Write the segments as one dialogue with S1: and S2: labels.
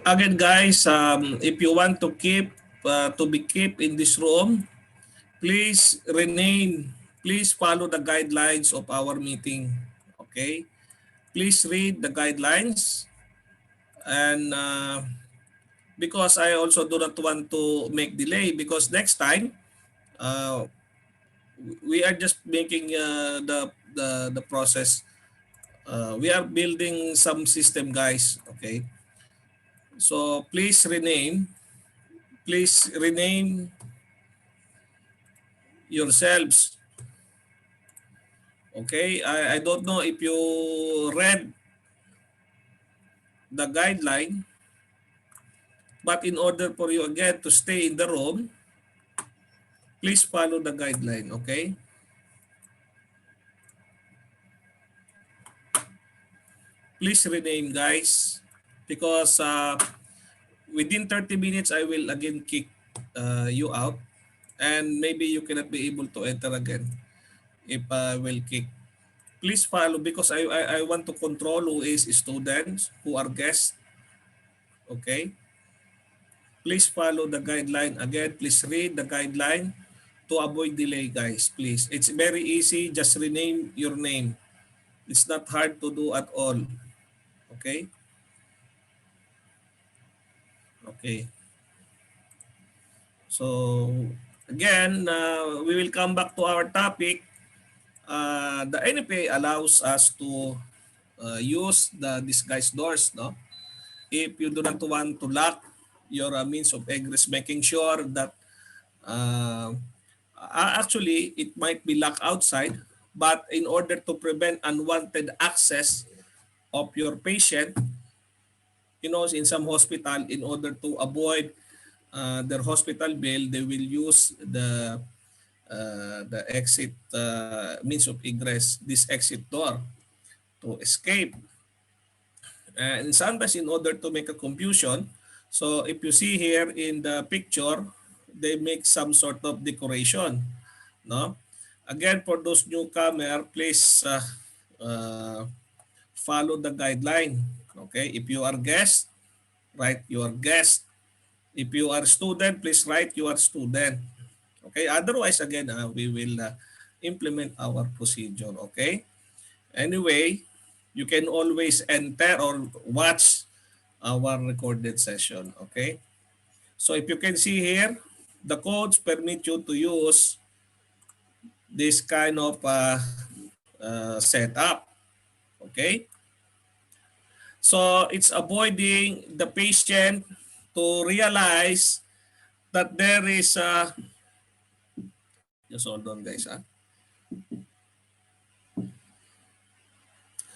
S1: Again, guys, if you want to keep in this room, please rename. Please follow the guidelines of our meeting. Okay. Please read the guidelines, and because I also do not want to make delay, because next time uh, we are just making the process. We are building some system, guys. Okay. So please rename. Please rename yourselves. Okay. I don't know if you read the guideline, but in order for you again to stay in the room, please follow the guideline. Okay. Please rename, guys, because within 30 minutes I will again kick you out, and maybe you cannot be able to enter again if I will kick. Please follow, because I want to control who is students, who are guests. Okay. Please follow the guideline. Again, please read the guideline to avoid delay, guys. Please. It's very easy. Just rename your name. It's not hard to do at all. Okay. Okay. So again, we will come back to our topic. The NFA allows us to use the disguise doors, no? If you do not want to lock your means of egress, making sure that uh, actually it might be locked outside, but in order to prevent unwanted access of your patient, in some hospital, in order to avoid their hospital bill, they will use the exit means of egress, this exit door, to escape. And sometimes, in order to make a confusion, so if you see here in the picture, they make some sort of decoration, no? Again, for those newcomer, please uh, follow the guideline. Okay, if you are guest, write your guest. If you are student, please write you are student. Okay, otherwise again, we will implement our procedure. Okay. Anyway, you can always enter or watch our recorded session. Okay. So if you can see here, the codes permit you to use this kind of setup. Okay. So it's avoiding the patient to realize that there is just hold on, guys.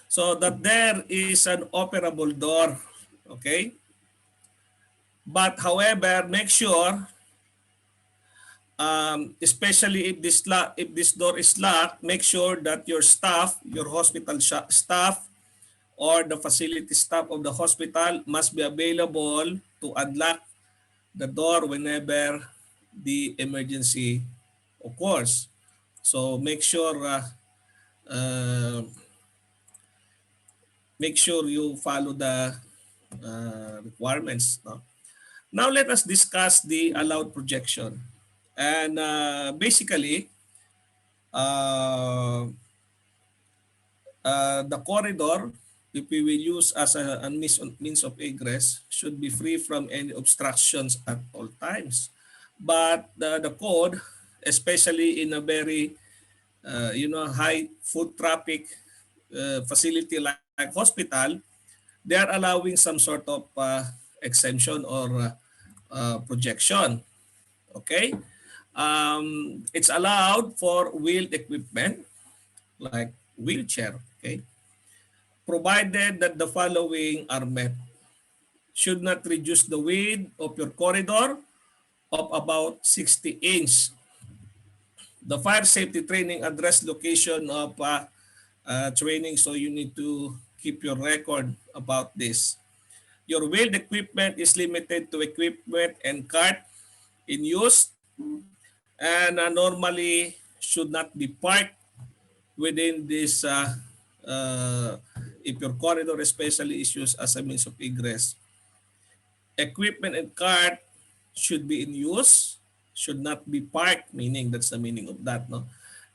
S1: So that there is an operable door. Okay. But however, make sure, especially if this door is locked, make sure that your staff, your hospital staff, or the facility staff of the hospital must be available to unlock the door whenever the emergency occurs. So uh, make sure you follow the requirements. No? Now let us discuss the allowed projection. And basically, uh, the corridor if we will use as a means of egress, should be free from any obstructions at all times. But the code, especially in a very high foot traffic facility like hospital, they are allowing some sort of exemption or projection. Okay, it's allowed for wheeled equipment like wheelchair. Okay, provided that the following are met: should not reduce the width of your corridor of about 60 inch. The fire safety training address location of training, so you need to keep your record about this. Your wheeled equipment is limited to equipment and cart in use and normally should not be parked within this if your corridor especially is used as a means of egress. Equipment and cart should be in use, should not be parked, meaning that's the meaning of that. No?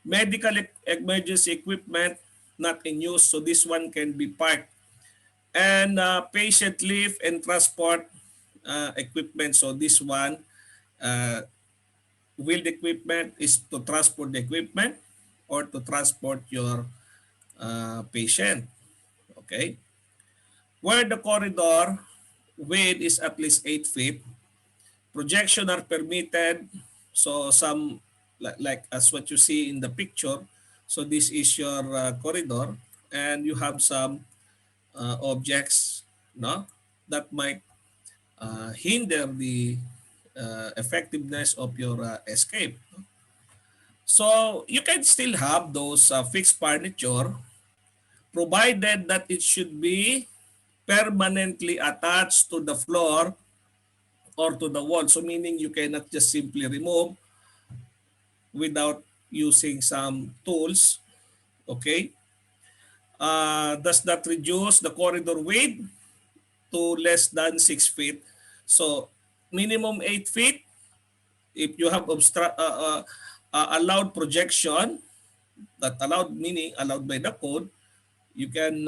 S1: Medical emergency equipment not in use, so this one can be parked. And patient lift and transport equipment, so this one, uh, wheeled equipment is to transport the equipment or to transport your patient. Okay? Where the corridor width is at least 8 feet, projection are permitted. So some like as what you see in the picture. So this is your corridor, and you have some objects, no, that might hinder the effectiveness of your escape. So you can still have those fixed furniture, provided that it should be permanently attached to the floor or to the wall. So meaning you cannot just simply remove without using some tools. Okay. Does not reduce the corridor width to less than 6 feet. So minimum 8 feet. If you have allowed projection, that allowed meaning allowed by the code, you can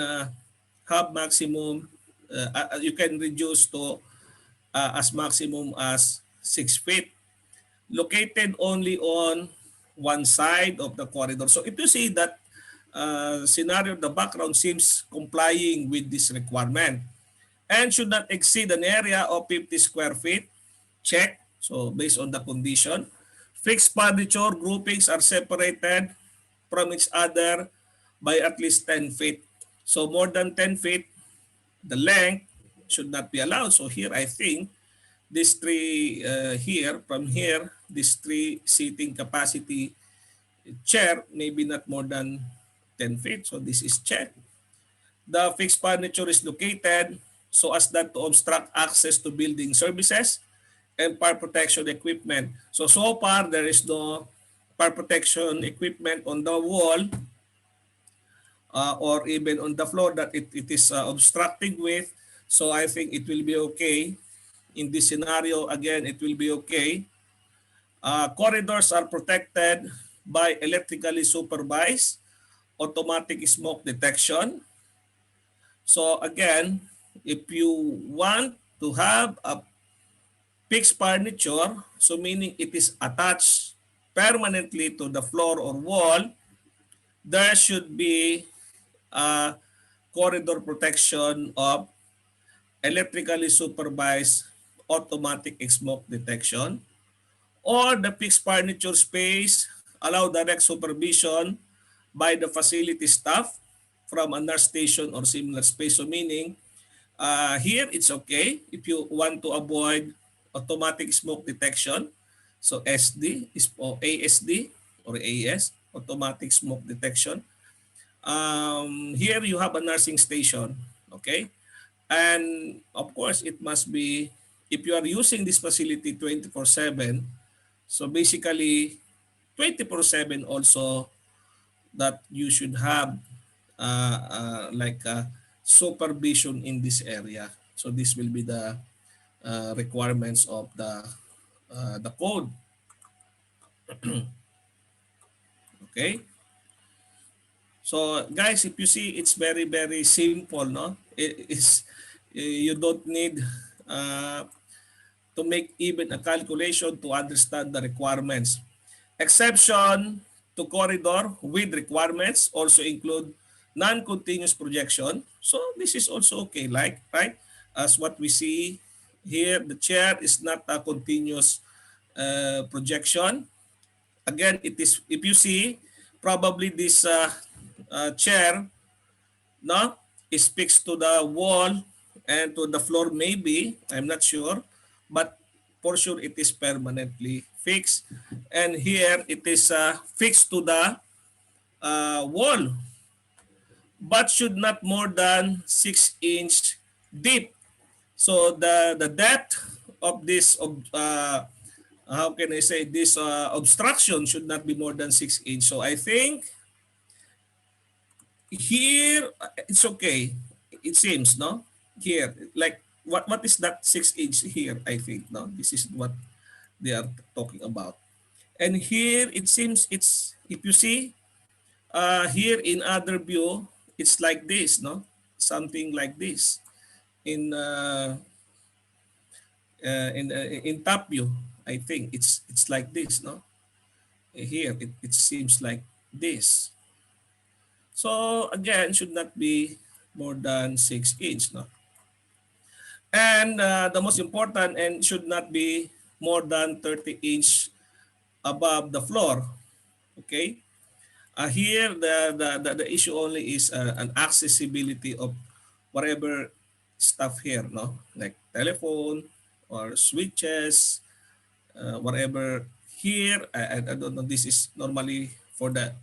S1: have maximum, you can reduce to as maximum as 6 feet. Located only on one side of the corridor. So if you see that scenario, the background seems complying with this requirement and should not exceed an area of 50 square feet. Check. So based on the condition, fixed furniture groupings are separated from each other by at least 10 feet. So more than 10 feet, the length should not be allowed. So here I think this three here, from here, this three seating capacity chair maybe not more than 10 feet. So this is checked. The fixed furniture is located so as not to obstruct access to building services and fire protection equipment. So far, there is no fire protection equipment on the wall or even on the floor that it is obstructing with. So I think it will be okay. In this scenario, again, it will be okay. Corridors are protected by electrically supervised automatic smoke detection. So again, if you want to have a fixed furniture, so meaning it is attached permanently to the floor or wall, there should be a corridor protection of electrically supervised automatic smoke detection, or the fixed furniture space allow direct supervision by the facility staff from a nurse station or similar space. So meaning, here it's okay if you want to avoid automatic smoke detection. So SD is or ASD or AS, automatic smoke detection. Here you have a nursing station, okay? And of course, it must be, if you are using this facility 24/7, so basically 24/7 also that you should have like supervision in this area. So this will be the requirements of the code. Okay. So guys, if you see, it's very very simple, no? It is you don't need uh, to make even a calculation to understand the requirements. Exception to corridor with requirements also include non-continuous projection. So this is also okay, like, right? As what we see here, the chair is not a continuous projection. Again, it is, if you see, probably this chair, no, is fixed to the wall and to the floor maybe, I'm not sure, but for sure it is permanently fixed. And here it is fixed to the wall, but should not more than 6 inch deep. So the depth of this how can I say this obstruction should not be more than 6 inch. So I think here it's okay. It seems, no? Here, like what is that 6 inch here? I think, no, this is what they are talking about. And here it seems, it's, if you see here in other view, it's like this, no, something like this in in top view. I think it's like this, no. Here it seems like this. So again, should not be more than 6 inch, no. And the most important, and should not be more than 30 inch above the floor. Okay. Here the issue only is an accessibility of whatever stuff here, no, like telephone or switches, whatever here. I don't know. This is normally for the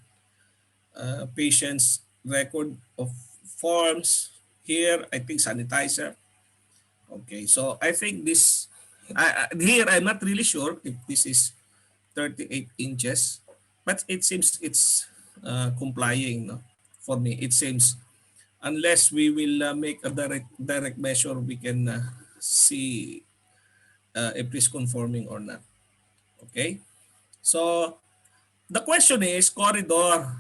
S1: patient's record of forms. Here, I think sanitizer. Okay, so I think this, here I'm not really sure if this is 38 inches, but it seems it's complying, no? For me. It seems, unless we will make a direct measure, we can see if it's conforming or not. Okay, so the question is corridor.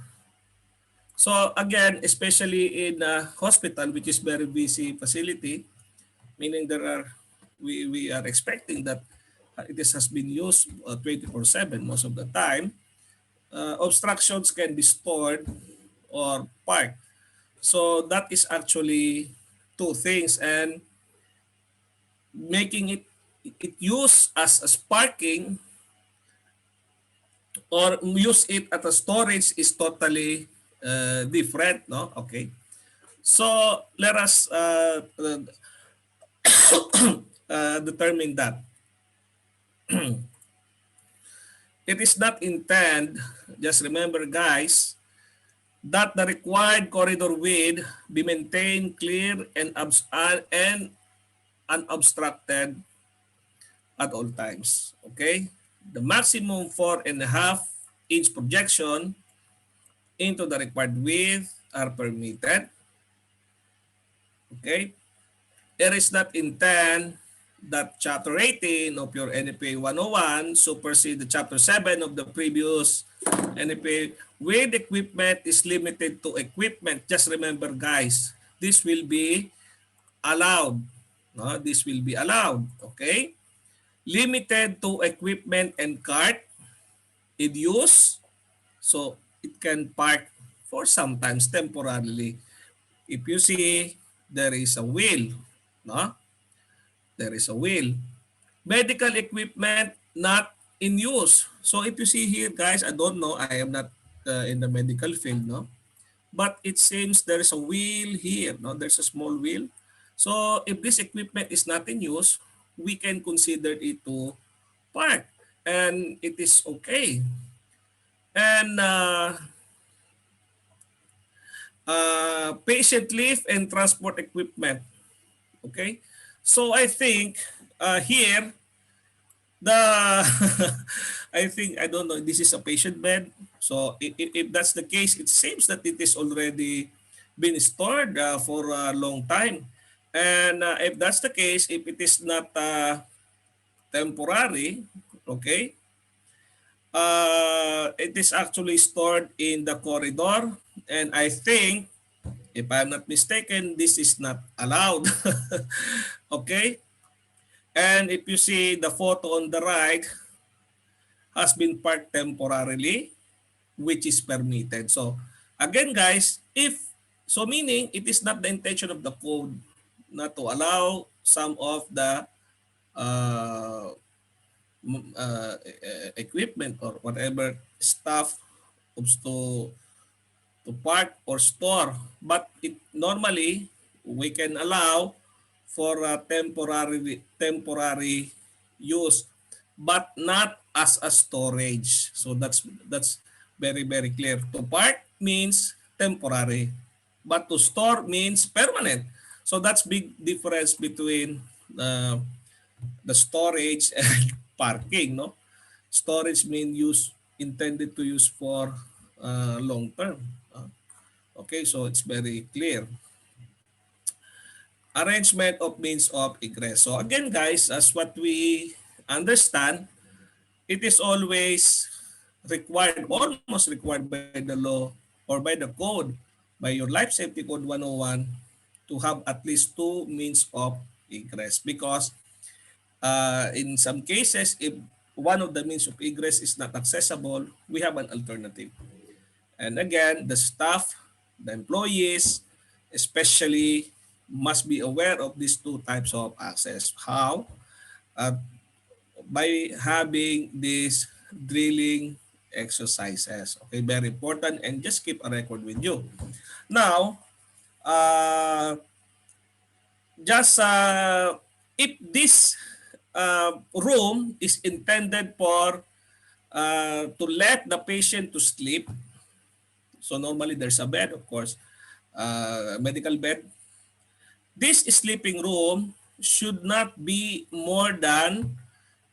S1: So again, especially in a hospital, which is very busy facility, meaning there are, we are expecting that it has been used 24/7 most of the time. Obstructions can be stored or parked. So that is actually two things, and making it use as parking or use it as a storage is totally different, no? Okay. So let us determine that. It is not intend, just remember guys, that the required corridor width be maintained clear and unobstructed at all times. Okay? The maximum 4.5 inch projection into the required width are permitted. Okay? It is not intend that Chapter 18 of your NFPA 101 supersede the Chapter 7 of the previous NFPA with equipment is limited to equipment. Just remember guys, this will be allowed. No? This will be allowed. Okay? Limited to equipment and cart in use. So it can park for sometimes temporarily. If you see, there is a wheel. No? There is a wheel. Medical equipment not in use. So if you see here, guys, I don't know. I am not in the medical field, no. But it seems there is a wheel here, no. There's a small wheel. So if this equipment is not in use, we can consider it to park, and it is okay. And patient lift and transport equipment. Okay. So I think here the I think, I don't know, this is a patient bed. So if that's the case, it seems that it is already been stored for a long time. And if that's the case, if it is not temporary, okay, it is actually stored in the corridor. And I think, if I'm not mistaken, this is not allowed. Okay? And if you see the photo on the right, has been parked temporarily, which is permitted. So again guys, if so, meaning it is not the intention of the code not to allow some of the uh, equipment or whatever stuff to park or store, but it normally we can allow for temporary use, but not as a storage. So that's very clear. To park means temporary, but to store means permanent. So that's big difference between the storage and parking, no? Storage mean use intended to use for long term. Okay, so it's very clear. Arrangement of means of egress. So again guys, as what we understand, it is always required, almost required by the law or by the code, by your Life Safety Code 101, to have at least two means of egress, because in some cases, if one of the means of egress is not accessible, we have an alternative. And again, the staff, the employees, especially, must be aware of these two types of access. How? Uh, by having these drilling exercises. Okay, very important, and just keep a record with you. Now, uh, just if this room is intended for to let the patient to sleep, so normally there's a bed, of course, medical bed. This sleeping room should not be more than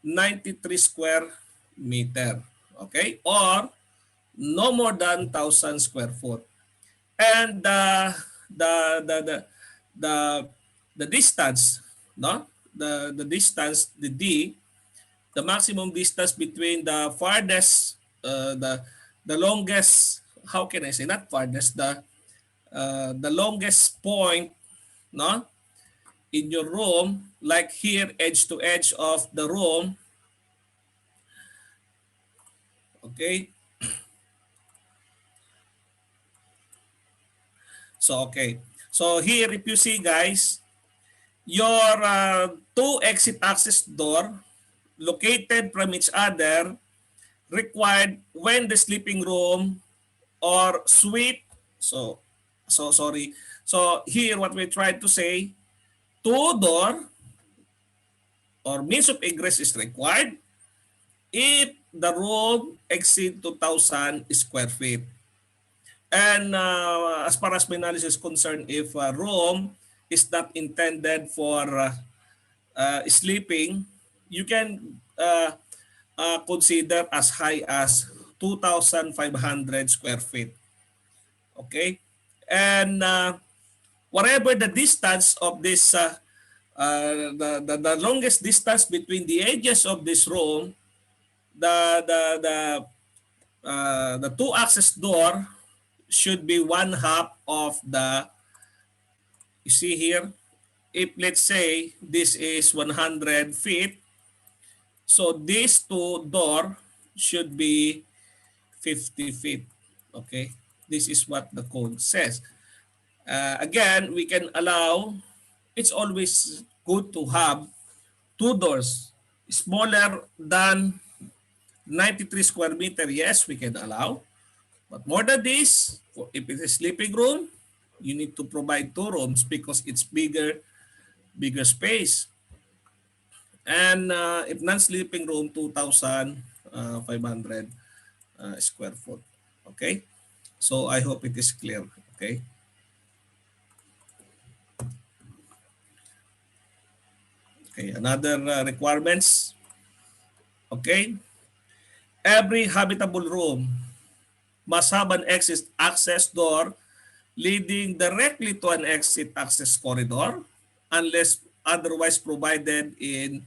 S1: 93 square meter, okay, or no more than 1,000 square foot. And the the the the the distance, no, the distance, the D, the maximum distance between the farthest, the longest, how can I say, not farthest, the longest point, no, in your room, like here, edge to edge of the room. Okay, so okay, so here if you see guys, your two exit access door located from each other required when the sleeping room or suite, so sorry, so here what we tried to say, two door or means of egress is required if the room exceed 2,000 square feet. And as far as my knowledge is concerned, if a room is not intended for sleeping, you can consider as high as 2,500 square feet. Okay? And whatever the distance of this, the longest distance between the edges of this room, the, the, the, the two access door should be one half of the, you see here, if let's say this is 100 feet, so these two door should be 50 feet. Okay, this is what the code says. Again, we can allow, it's always good to have two doors smaller than 93 square meter. Yes, we can allow. But more than this, if it's a sleeping room, you need to provide two rooms because it's bigger space. And if non-sleeping room, 2,500 square foot. Okay? So I hope it is clear. Okay? Okay, another requirements. Okay? Every habitable room must have an exit access door leading directly to an exit access corridor unless otherwise provided in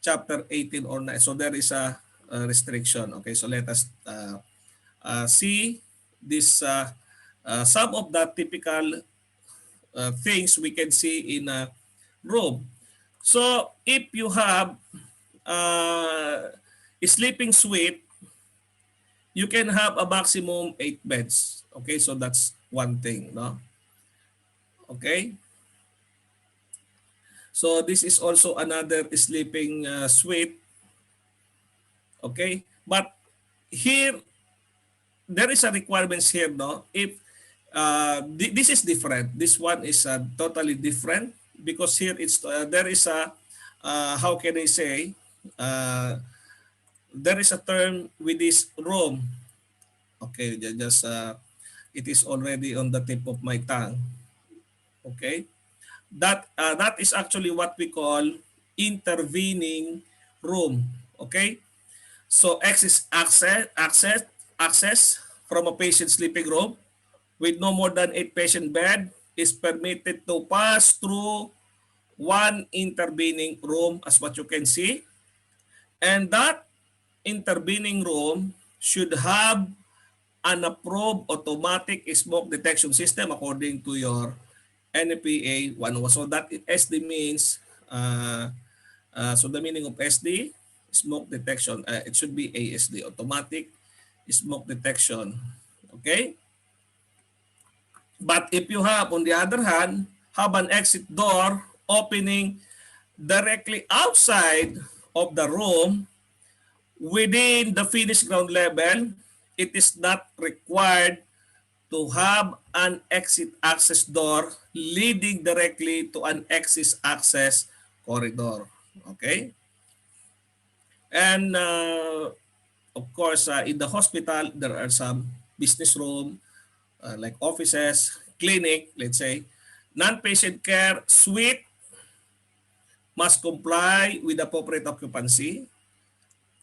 S1: chapter 18 or 9. So there is a restriction. Okay, so let us see this some of the typical things we can see in a room. So if you have a sleeping suite, you can have a maximum 8 beds. Okay, so that's one thing, no? Okay, so this is also another sleeping suite. Okay, but here there is a requirements here, no? If this is different, this one is totally different because here it's there is a how can I say, uh, there is a term with this room. Okay, just it is already on the tip of my tongue. Okay, that is actually what we call intervening room. Okay, so access from a patient sleeping room with no more than 8 patient bed is permitted to pass through one intervening room as what you can see, and that intervening room should have an approved automatic smoke detection system according to your NFPA 101. So that SD means, so the meaning of SD, smoke detection, it should be ASD, automatic smoke detection. Okay? But if you have, on the other hand, have an exit door opening directly outside of the room within the finished ground level, it is not required to have an exit access door leading directly to an exit access corridor. Okay? And of course, in the hospital, there are some business room, like offices, clinic, let's say. Non-patient care suite must comply with appropriate occupancy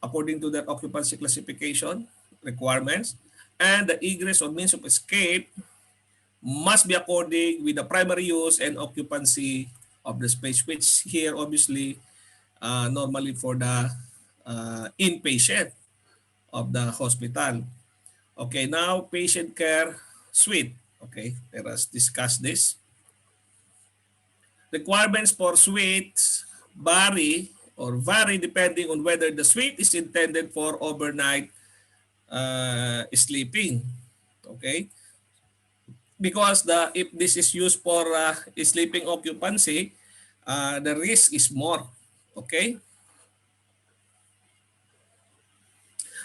S1: according to their occupancy classification requirements, and the egress or means of escape must be according with the primary use and occupancy of the space, which here obviously normally for the inpatient of the hospital. Okay, now patient care suite. Okay, let us discuss this. Requirements for suites vary depending on whether the suite is intended for overnight sleeping. Okay, because if this is used for sleeping occupancy, the risk is more. Okay,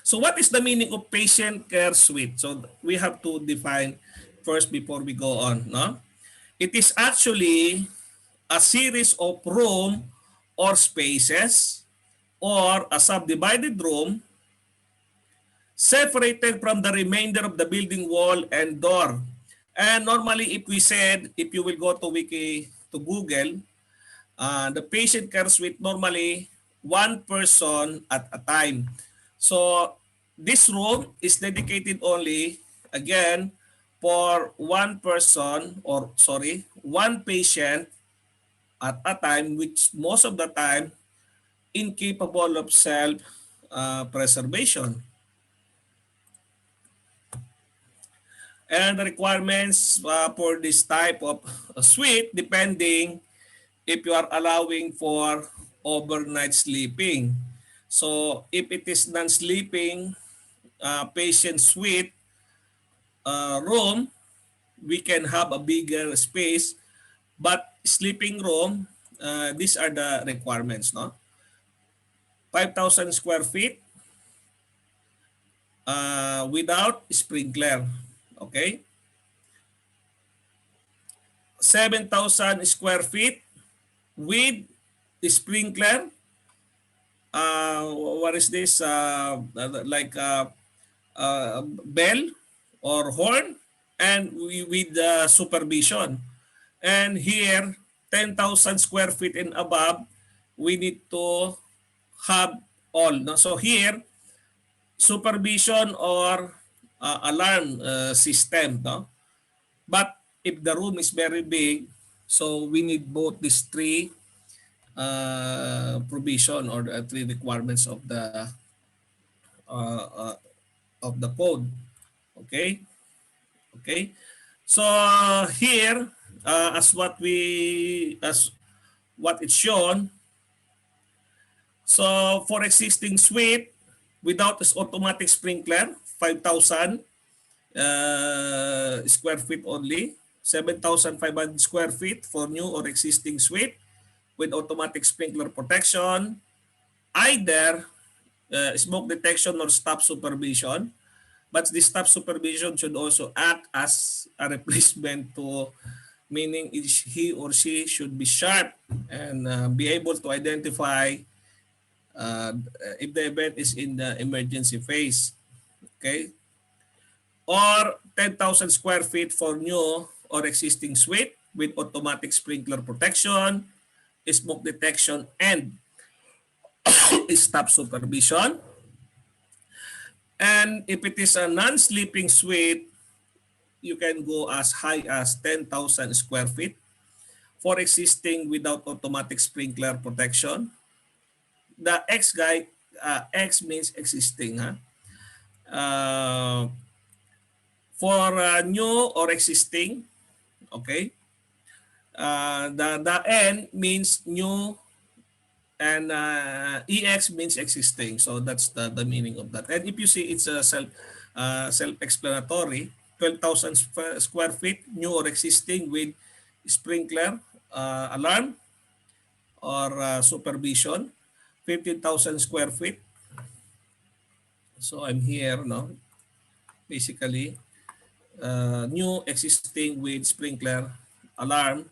S1: so what is the meaning of patient care suite? So we have to define first before we go on. No, it is actually a series of room or spaces or a subdivided room separated from the remainder of the building wall and door. And normally, if we said, if you will go to Google, the patient care suite normally one person at a time. So this room is dedicated only, again, for one person, or sorry, one patient at a time, which most of the time incapable of self preservation. And the requirements for this type of suite depending if you are allowing for overnight sleeping. So if it is non-sleeping patient suite room, we can have a bigger space. But sleeping room, these are the requirements, no? 5,000 square feet without sprinkler. Okay? 7,000 square feet with sprinkler. What is this? Like bell or horn, and with supervision. And here, 10,000 square feet and above, we need to have all. No? So here, supervision or alarm system. No? But if the room is very big, so we need both these three provision or the three requirements uh, uh, of the code. Okay? Okay? So here, as what it's shown, so for existing suite without this automatic sprinkler, 5,000 square feet only, 7,500 square feet for new or existing suite with automatic sprinkler protection, either smoke detection or stop supervision. But the stop supervision should also act as a replacement to, meaning he or she should be sharp and be able to identify uh, if the event is in the emergency phase. Okay? Or 10,000 square feet for new or existing suite with automatic sprinkler protection, smoke detection, and stop supervision. And if it is a non-sleeping suite, you can go as high as 10,000 square feet for existing without automatic sprinkler protection. The X guy, X means existing. Huh? Uh, for new or existing, okay, the N means new and EX means existing. So that's the meaning of that. And if you see, it's a self-explanatory. 12,000 square feet, new or existing with sprinkler, alarm, or supervision. 15,000 square feet. So I'm here, no? Basically, new existing with sprinkler, alarm,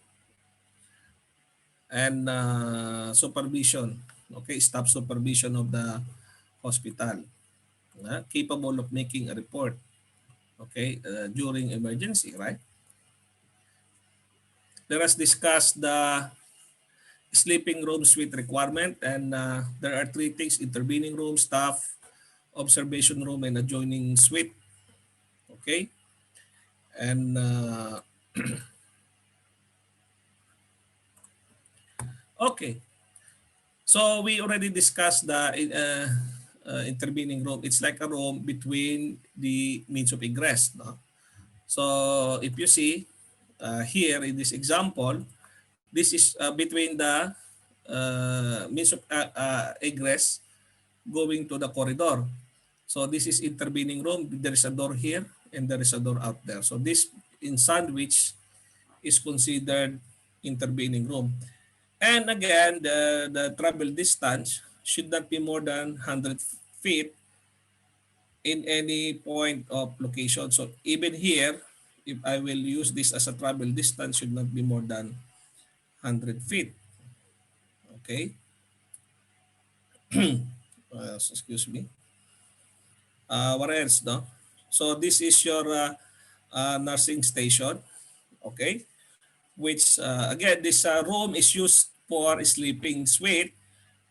S1: and supervision. Okay, stop supervision of the hospital. Capable of making a report. Okay, during emergency, right? Let us discuss the sleeping room suite requirement, and there are three things: intervening room, staff, observation room, and adjoining suite. Okay, and okay, so we already discussed the intervening room. It's like a room between the means of egress. No? So if you see here in this example, this is between the means of egress going to the corridor. So this is intervening room. There is a door here and there is a door out there. So this in sandwich is considered intervening room. And again, the travel distance should not be more than 100 feet in any point of location. So even here, if I will use this as a travel distance, should not be more than 100 feet. Okay. Excuse me. What else, no? So this is your nursing station. Okay. Which, again, this room is used for sleeping suite.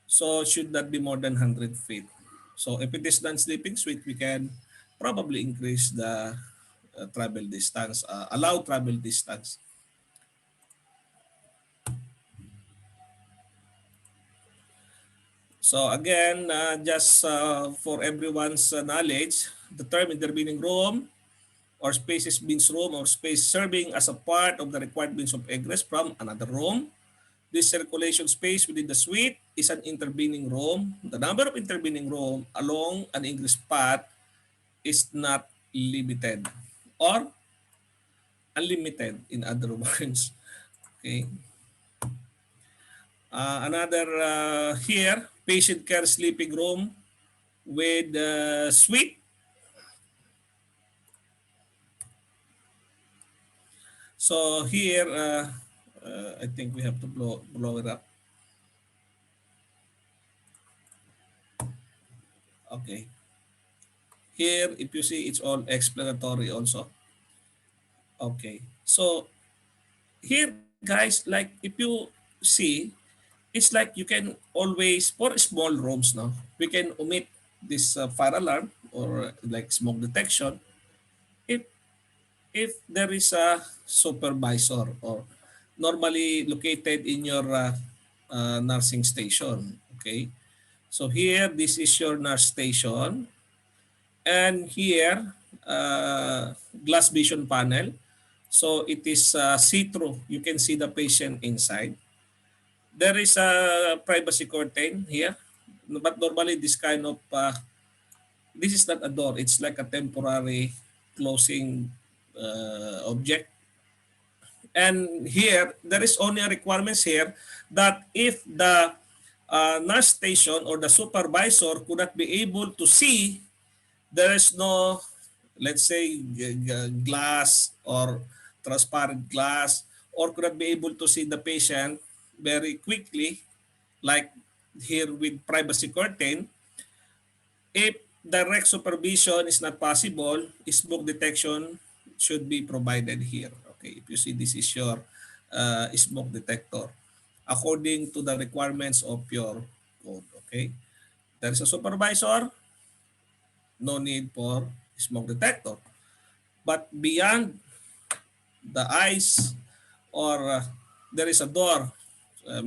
S1: So should not be more than 100 feet. So if it is non-sleeping suite, we can probably increase the travel distance, allow travel distance. So again, just for everyone's knowledge, the term intervening room or spaces means room or space serving as a part of the required means of egress from another room. This circulation space within the suite is an intervening room. The number of intervening room along an ingress path is not limited or unlimited in other words. Okay. Another here, patient care sleeping room with suite. So here, I think we have to blow it up. Okay. Here, if you see, it's all explanatory also. Okay. So here, guys, like if you see, it's like you can always, for small rooms, no, we can omit this fire alarm or like smoke detection if there is a supervisor or normally located in your nursing station. Okay, so here this is your nurse station, and here glass vision panel So it is see-through. You can see the patient inside. There is a privacy curtain here, but normally this kind of this is not a door. It's like a temporary closing object. And here, there is only a requirements here that if the nurse station or the supervisor could not be able to see, there is no, let's say, glass or transparent glass, or could not be able to see the patient very quickly, like here with privacy curtain. If direct supervision is not possible, smoke detection should be provided here. Okay, if you see this is your smoke detector according to the requirements of your code. Okay, there is a supervisor, no need for smoke detector. But beyond the eyes or there is a door,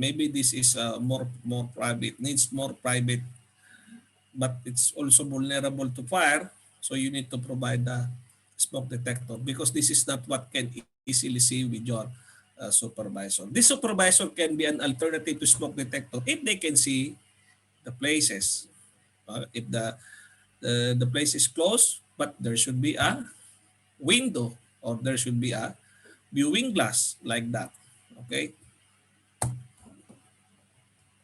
S1: maybe this is more private, needs more private, but it's also vulnerable to fire. So you need to provide the smoke detector because this is not what can easily see with your supervisor. This supervisor can be an alternative to smoke detector if they can see the places. If the place is closed, but there should be a window or there should be a viewing glass like that. Okay,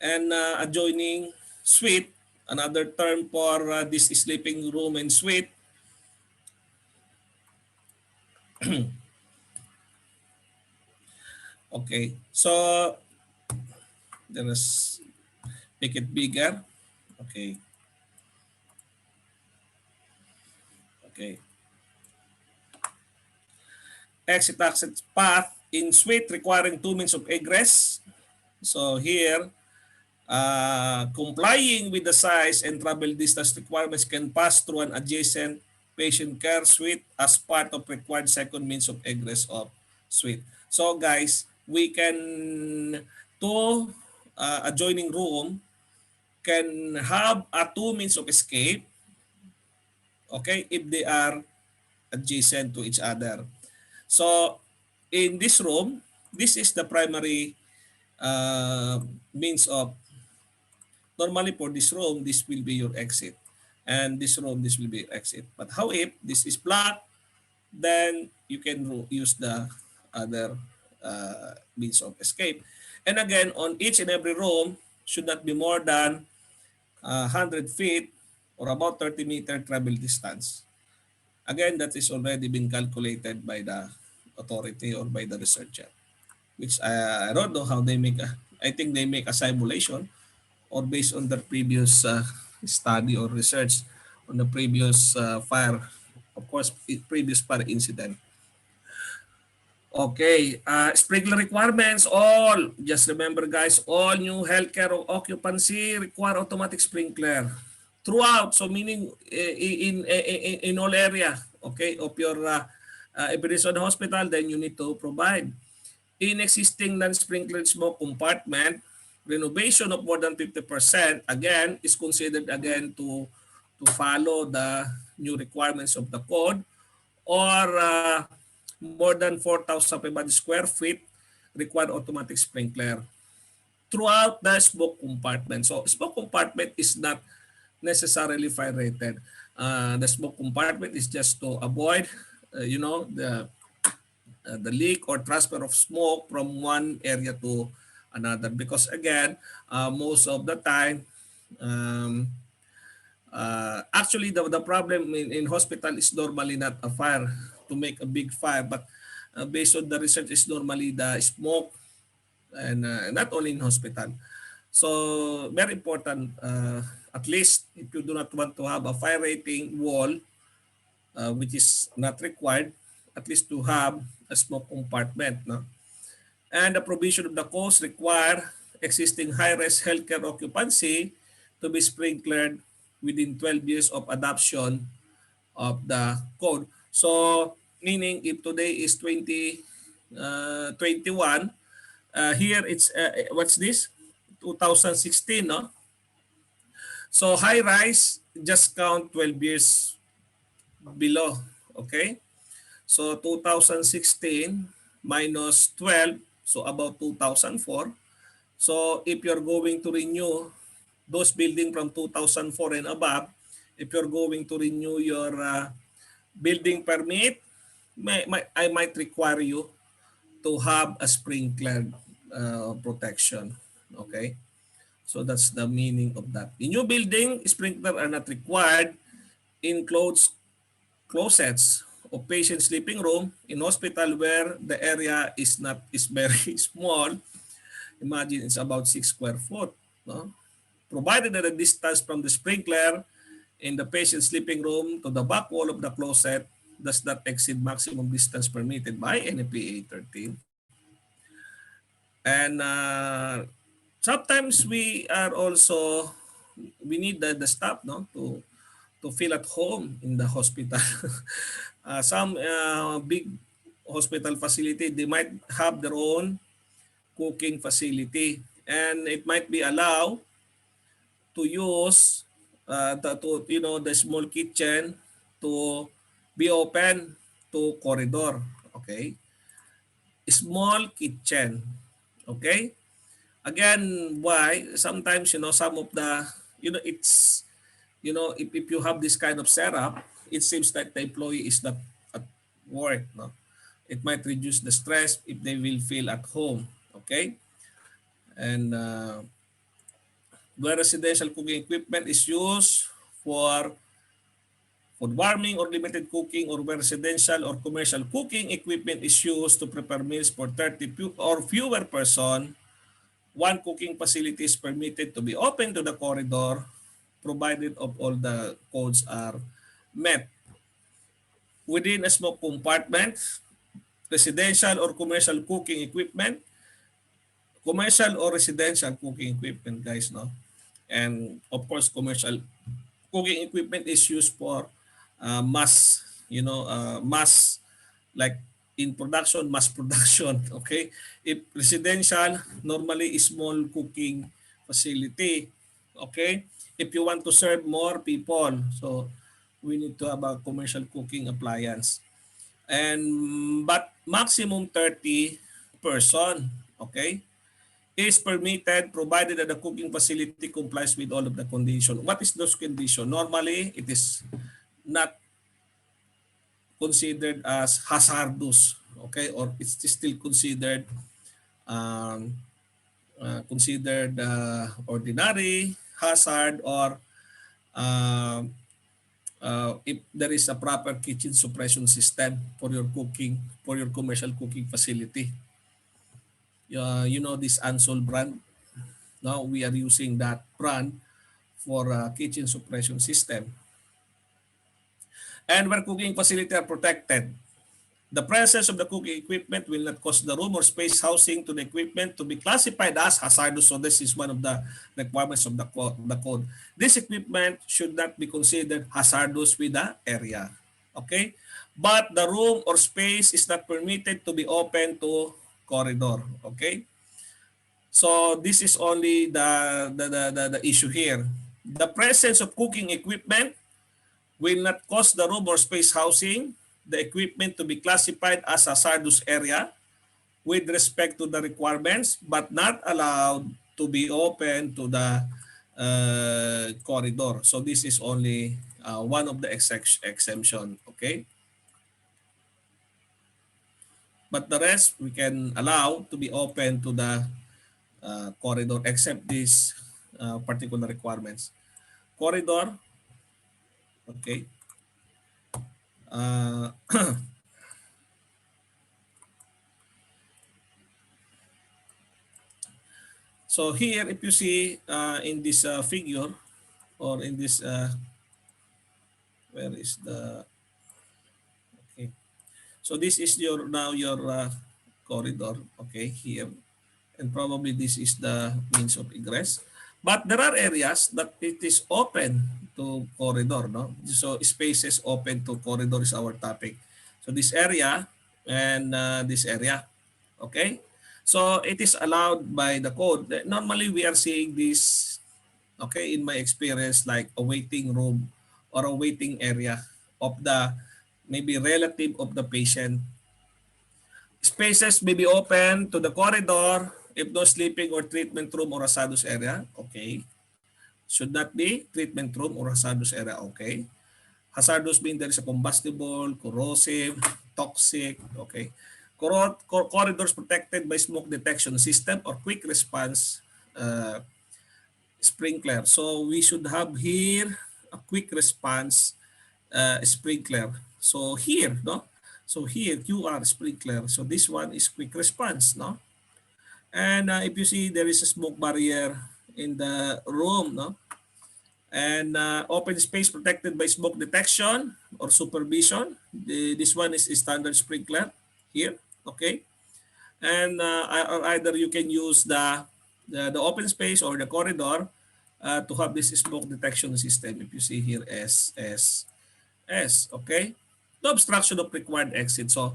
S1: and adjoining suite, another term for this sleeping room and suite. Okay, so let us make it bigger. Okay, okay. Exit path in suite requiring 2 means of egress. So here, complying with the size and travel distance requirements can pass through an adjacent patient care suite as part of required second means of egress of suite. So guys, we can two adjoining room can have a 2 means of escape, okay, if they are adjacent to each other. So in this room, this is the primary means of, normally for this room, this will be your exit. And this room, this will be your exit. But how if this is blocked, then you can use the other means of escape. And again, on each and every room should not be more than 100 feet or about 30-meter travel distance. Again, that is already been calculated by the authority or by the researcher, which I don't know how they make I think they make a simulation or based on the previous study or research on the previous fire, of course, previous fire incident. Okay, sprinkler requirements, all, just remember guys, all new healthcare or occupancy require automatic sprinkler throughout. So meaning in all area, okay, of your if it is on hospital, then you need to provide. In existing non-sprinkler smoke compartment, renovation of more than 50% again is considered again to follow the new requirements of the code, or more than 4,500 square feet require automatic sprinkler throughout the smoke compartment. So smoke compartment is not necessarily fire rated. The smoke compartment is just to avoid, the leak or transfer of smoke from one area to another. Because again, most of the time, um, actually the problem in hospital is normally not a fire to make a big fire, but based on the research is normally the smoke, and not only in hospital. So very important, at least if you do not want to have a fire rating wall, which is not required, at least to have a smoke compartment. No? And the provision of the codes require existing high-rise healthcare occupancy to be sprinklered within 12 years of adoption of the code. So, meaning if today is 2021, here it's, what's this? 2016, no? So, high-rise, just count 12 years below, okay? So 2016 minus 12, so about 2004. So if you're going to renew those building from 2004 and above, if you're going to renew your building permit, I might require you to have a sprinkler protection. Okay? So that's the meaning of that. In new building, sprinkler are not required in closets of patient sleeping room in hospital where the area is very small. Imagine it's about 6 square foot. No? Provided that the distance from the sprinkler in the patient sleeping room to the back wall of the closet does not exceed maximum distance permitted by NFPA 13. And sometimes we need the staff, no, to feel at home in the hospital. Some big hospital facility, they might have their own cooking facility, and it might be allowed to use the small kitchen to be open to corridor. Okay, small kitchen. Okay, again, why sometimes some of the it's if you have this kind of setup, it seems that the employee is not at work. No, it might reduce the stress if they will feel at home. Okay, and where residential cooking equipment is used for food warming or limited cooking, or where residential or commercial cooking equipment is used to prepare meals for 30 or fewer person, one cooking facility is permitted to be open to the corridor provided of all the codes are met. Within a smoke compartment, residential or commercial cooking equipment, commercial or residential cooking equipment, guys, no? And of course, commercial cooking equipment is used for mass, mass, like in production, mass production, okay? If residential, normally is small cooking facility, okay? If you want to serve more people, so we need to have a commercial cooking appliance. And but maximum 30 person, okay, is permitted provided that the cooking facility complies with all of the condition. What is those condition? Normally, it is not considered as hazardous, okay, or it's still um, considered ordinary hazard, or uh, if there is a proper kitchen suppression system for your cooking, for your commercial cooking facility. This Ansol brand. Now we are using that brand for kitchen suppression system. And where cooking facility are protected, the presence of the cooking equipment will not cause the room or space housing to the equipment to be classified as hazardous. So this is one of the requirements of the code. This equipment should not be considered hazardous with the area. Okay? But the room or space is not permitted to be open to corridor. Okay? So this is only the issue here. The presence of cooking equipment will not cause the room or space housing the equipment to be classified as a hazardous area with respect to the requirements, but not allowed to be open to the corridor. So this is only one of the exemption, okay? But the rest we can allow to be open to the corridor except these particular requirements. Corridor, okay. Uh, So here, if you see in this figure, or in this, where is the, okay. So this is your corridor, okay, here. And probably this is the means of egress. But there are areas that it is open to corridor, no? So spaces open to corridor is our topic. So this area and this area, okay? So it is allowed by the code. Normally we are seeing this, okay, in my experience, like a waiting room or a waiting area of the maybe relative of the patient. Spaces may be open to the corridor if no sleeping or treatment room or hazardous area. Okay. Should not be treatment room or hazardous area. Okay. Hazardous means there is a combustible, corrosive, toxic. Okay. Corridors protected by smoke detection system or quick response uh, sprinkler. So we should have here a quick response sprinkler. So here, no? So here, QR sprinkler. So this one is quick response, no? And if you see, there is a smoke barrier in the room, no? And open space protected by smoke detection or supervision. This one is a standard sprinkler here, okay? And or either you can use the open space or the corridor to have this smoke detection system. If you see here, S, okay? No obstruction of required exit. So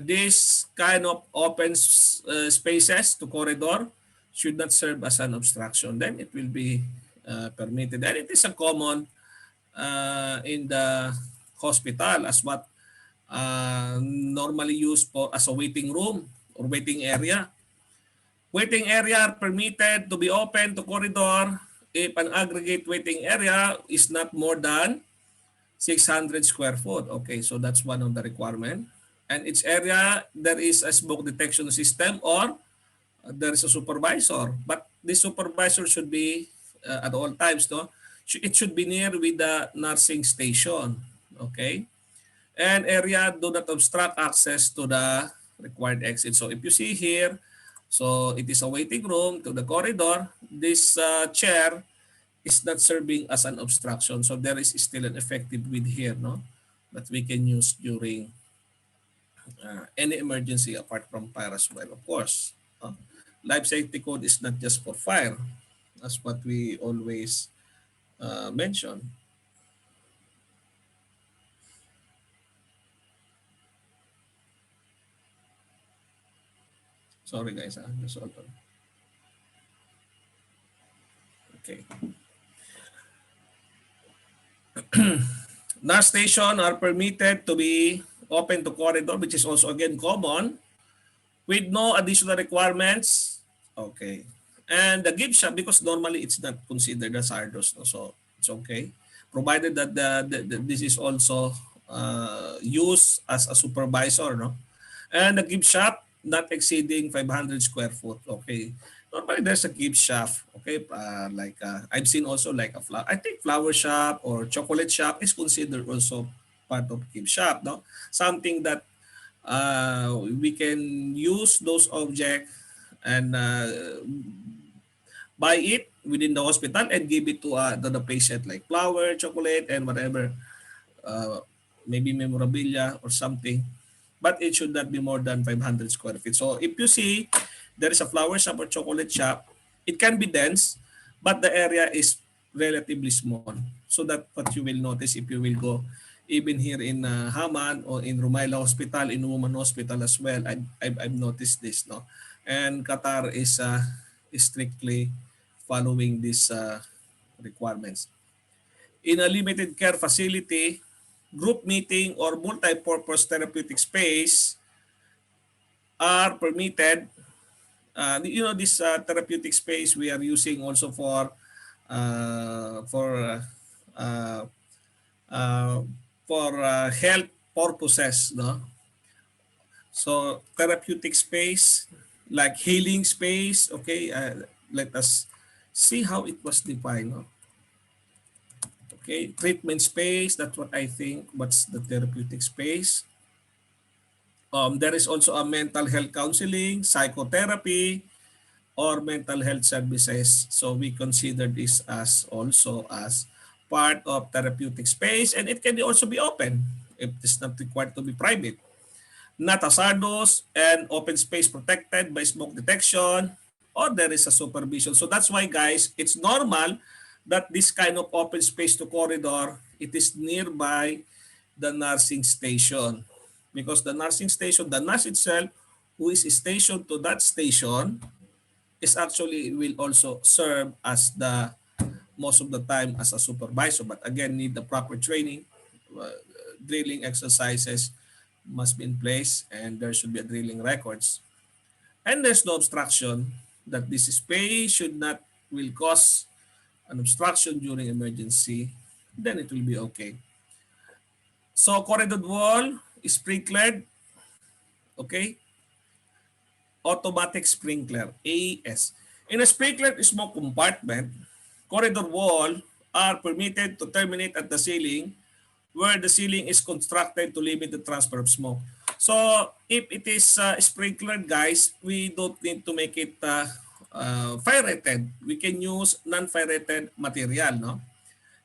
S1: this kind of open spaces to corridor should not serve as an obstruction. Then it will be permitted. And it is a common in the hospital as what normally used for as a waiting room or waiting area. Waiting area are permitted to be open to corridor if an aggregate waiting area is not more than 600 square foot. Okay, so that's one of the requirement. And each area, there is a smoke detection system or there is a supervisor. But this supervisor should be at all times, no? It should be near with the nursing station. Okay? And area do not obstruct access to the required exit. So if you see here, so it is a waiting room to the corridor. This chair is not serving as an obstruction. So there is still an effective width here, no? That we can use during any emergency apart from fire as well, of course. Life safety code is not just for fire, as what we always mention. Sorry guys, just hold on. Okay. Nurse station are permitted to be open to corridor, which is also again common, with no additional requirements. Okay. And the gift shop, because normally it's not considered as hazardous, no? So it's okay. Provided that this is also used as a supervisor, no? And the gift shop not exceeding 500 square foot. Okay. Normally there's a gift shop. Okay. Like I've seen also like a flower. I think flower shop or chocolate shop is considered also part of gift shop. No, something that we can use those objects and buy it within the hospital and give it to the patient, like flower, chocolate, and whatever, uh, maybe memorabilia or something. But it should not be more than 500 square feet. So if you see there is a flower shop or chocolate shop, it can be dense, but the area is relatively small. So that what you will notice if you will go even here in Haman or in Rumayla Hospital, in Woman Hospital as well. I've noticed this, no? And Qatar is strictly following these requirements. In a limited care facility, group meeting or multi-purpose therapeutic space are permitted. This therapeutic space we are using also uh, for uh, uh, health purposes, no? So therapeutic space, like healing space, okay, let us see how it was defined, no? Okay, treatment space, that's what I think, what's the therapeutic space. There is also a mental health counseling, psychotherapy, or mental health services. So we consider this as also as part of therapeutic space, and it can also be open if it's not required to be private. Not hazardous and open space protected by smoke detection, or there is a supervision. So that's why guys, it's normal that this kind of open space to corridor, it is nearby the nursing station. Because the nursing station, the nurse itself who is stationed to that station is actually will also serve as the most of the time as a supervisor, but again need the proper training. drilling exercises must be in place, and there should be a drilling records. And there's no obstruction, that this space should not will cause an obstruction during emergency, then it will be okay. So corridor wall is sprinklered, okay? Automatic sprinkler, AS. In a sprinkler smoke compartment, corridor wall are permitted to terminate at the ceiling where the ceiling is constructed to limit the transfer of smoke. So if it is sprinklered, guys, we don't need to make it fire rated. We can use non-fire rated material, no?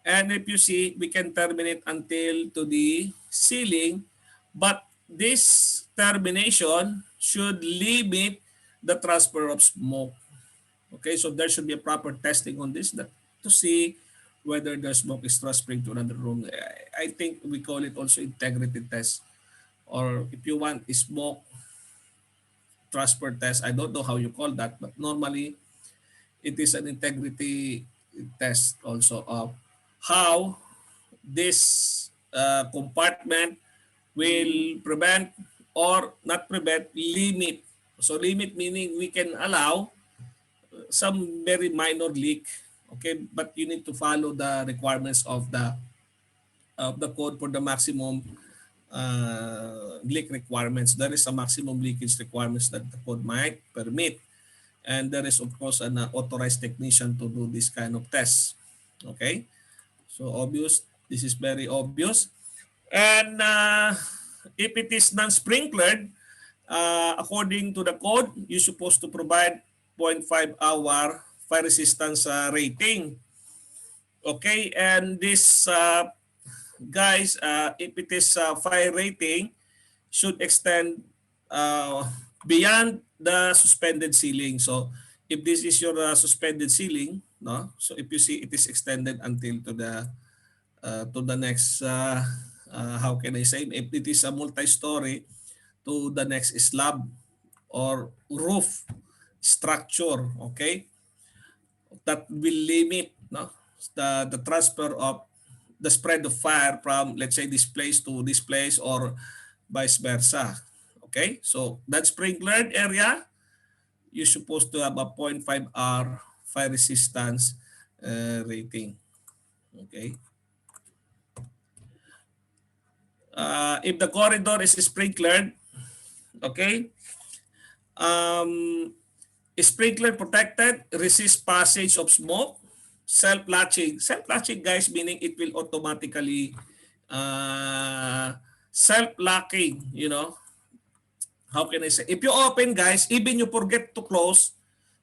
S1: And if you see, we can terminate until to the ceiling, but this termination should limit the transfer of smoke. Okay, so there should be a proper testing on this to see whether the smoke is transferring to another room. I think we call it also integrity test, or if you want a smoke transfer test, I don't know how you call that, but normally it is an integrity test also of how this compartment will prevent or not prevent, limit. So limit meaning we can allow some very minor leak, okay, but you need to follow the requirements of the code for the maximum leak requirements. There is a maximum leakage requirements that the code might permit, and there is of course an authorized technician to do this kind of tests. Okay, so obvious, this is very obvious. And if it is non-sprinklered, according to the code, you're supposed to provide 0.5 hour fire resistance rating. Okay, and this guys, if it is fire rating, should extend uh, beyond the suspended ceiling. So if this is your suspended ceiling, no, so if you see it is extended until to the next how can I say, if it is a multi-story, to the next slab or roof structure, okay, that will limit, no, the transfer of the spread of fire from, let's say, this place to this place or vice versa. Okay, so that sprinklered area, you're supposed to have a 0.5 hour fire resistance rating. Okay, if the corridor is sprinklered, okay, um, sprinkler protected, resist passage of smoke, self-latching. Self-latching, guys, meaning it will automatically self-locking, you know. How can I say? If you open, guys, even you forget to close,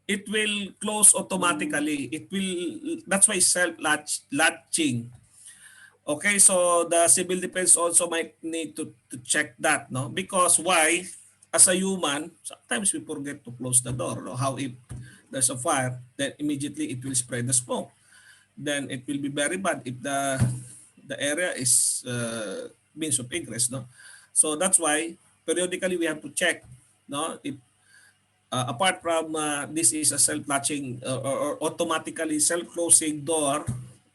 S1: it will close automatically. It will, that's why self-latching. Okay, so the civil defense also might need to check that, no? Because why? As a human, sometimes we forget to close the door. No? How if there's a fire, then immediately it will spread the smoke. Then it will be very bad if the area is means of egress, no? So that's why periodically we have to check, no? If apart from this is a self-latching or automatically self-closing door,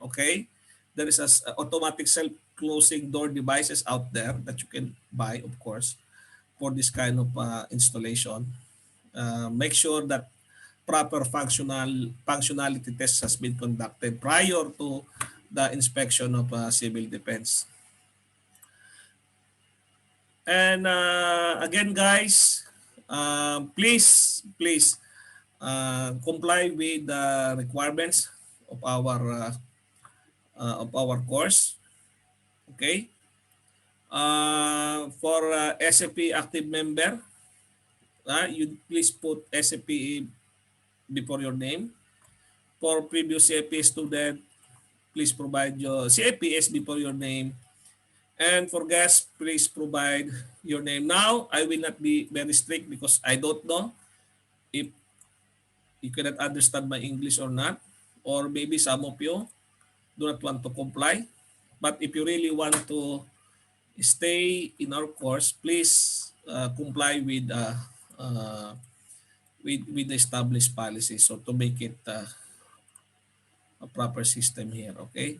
S1: okay? There is a automatic self-closing door devices out there that you can buy, of course, for this kind of installation. Make sure that proper functionality test has been conducted prior to the inspection of civil defense. And again, guys, please comply with the requirements of our course. Okay. For SFP active member, you please put SFP before your name. For previous CFPS student, please provide your CFPS before your name. And for guests, please provide your name. Now, I will not be very strict because I don't know if you cannot understand my English or not. Or maybe some of you do not want to comply. But if you really want to stay in our course, please comply with the established policy. So to make it a proper system here, okay?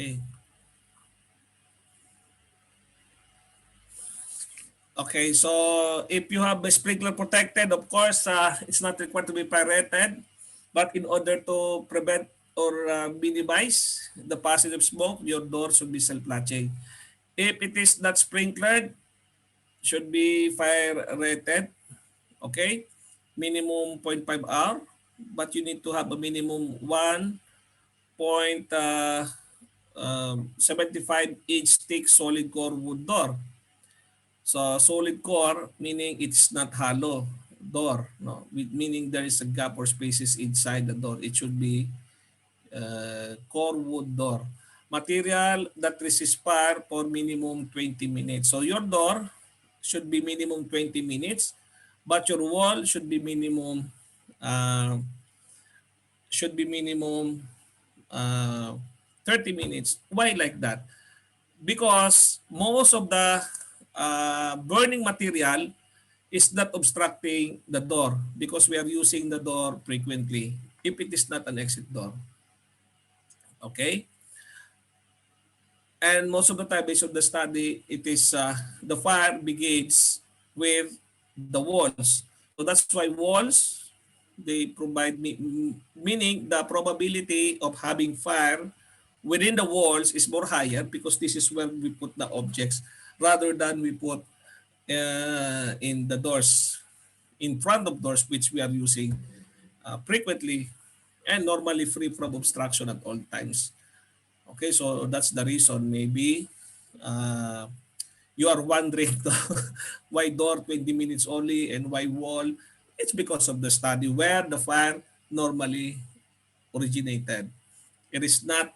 S1: Okay. Okay, so if you have a sprinkler protected, of course, it's not required to be pirated. But in order to prevent or minimize the positive smoke, your door should be self-latching. If it is not sprinklered, should be fire rated. Okay, minimum 0.5 hour, but you need to have a minimum 1.75 inch thick solid core wood door. So solid core meaning it's not hollow door, no, meaning there is a gap or spaces inside the door. It should be core wood door. Material that resists fire for minimum 20 minutes. So your door should be minimum 20 minutes, but your wall uh, should be minimum uh, 30 minutes. Why like that? Because most of the burning material is not obstructing the door because we are using the door frequently if it is not an exit door. Okay? And most of the time, based on the study, it is the fire begins with the walls. So that's why walls, they provide meaning the probability of having fire within the walls is more higher because this is where we put the objects rather than we put in the doors, in front of doors which we are using frequently and normally free from obstruction at all times. Okay, so that's the reason. Maybe uh, you are wondering why door 20 minutes only and why wall. It's because of the study where the fire normally originated. It is not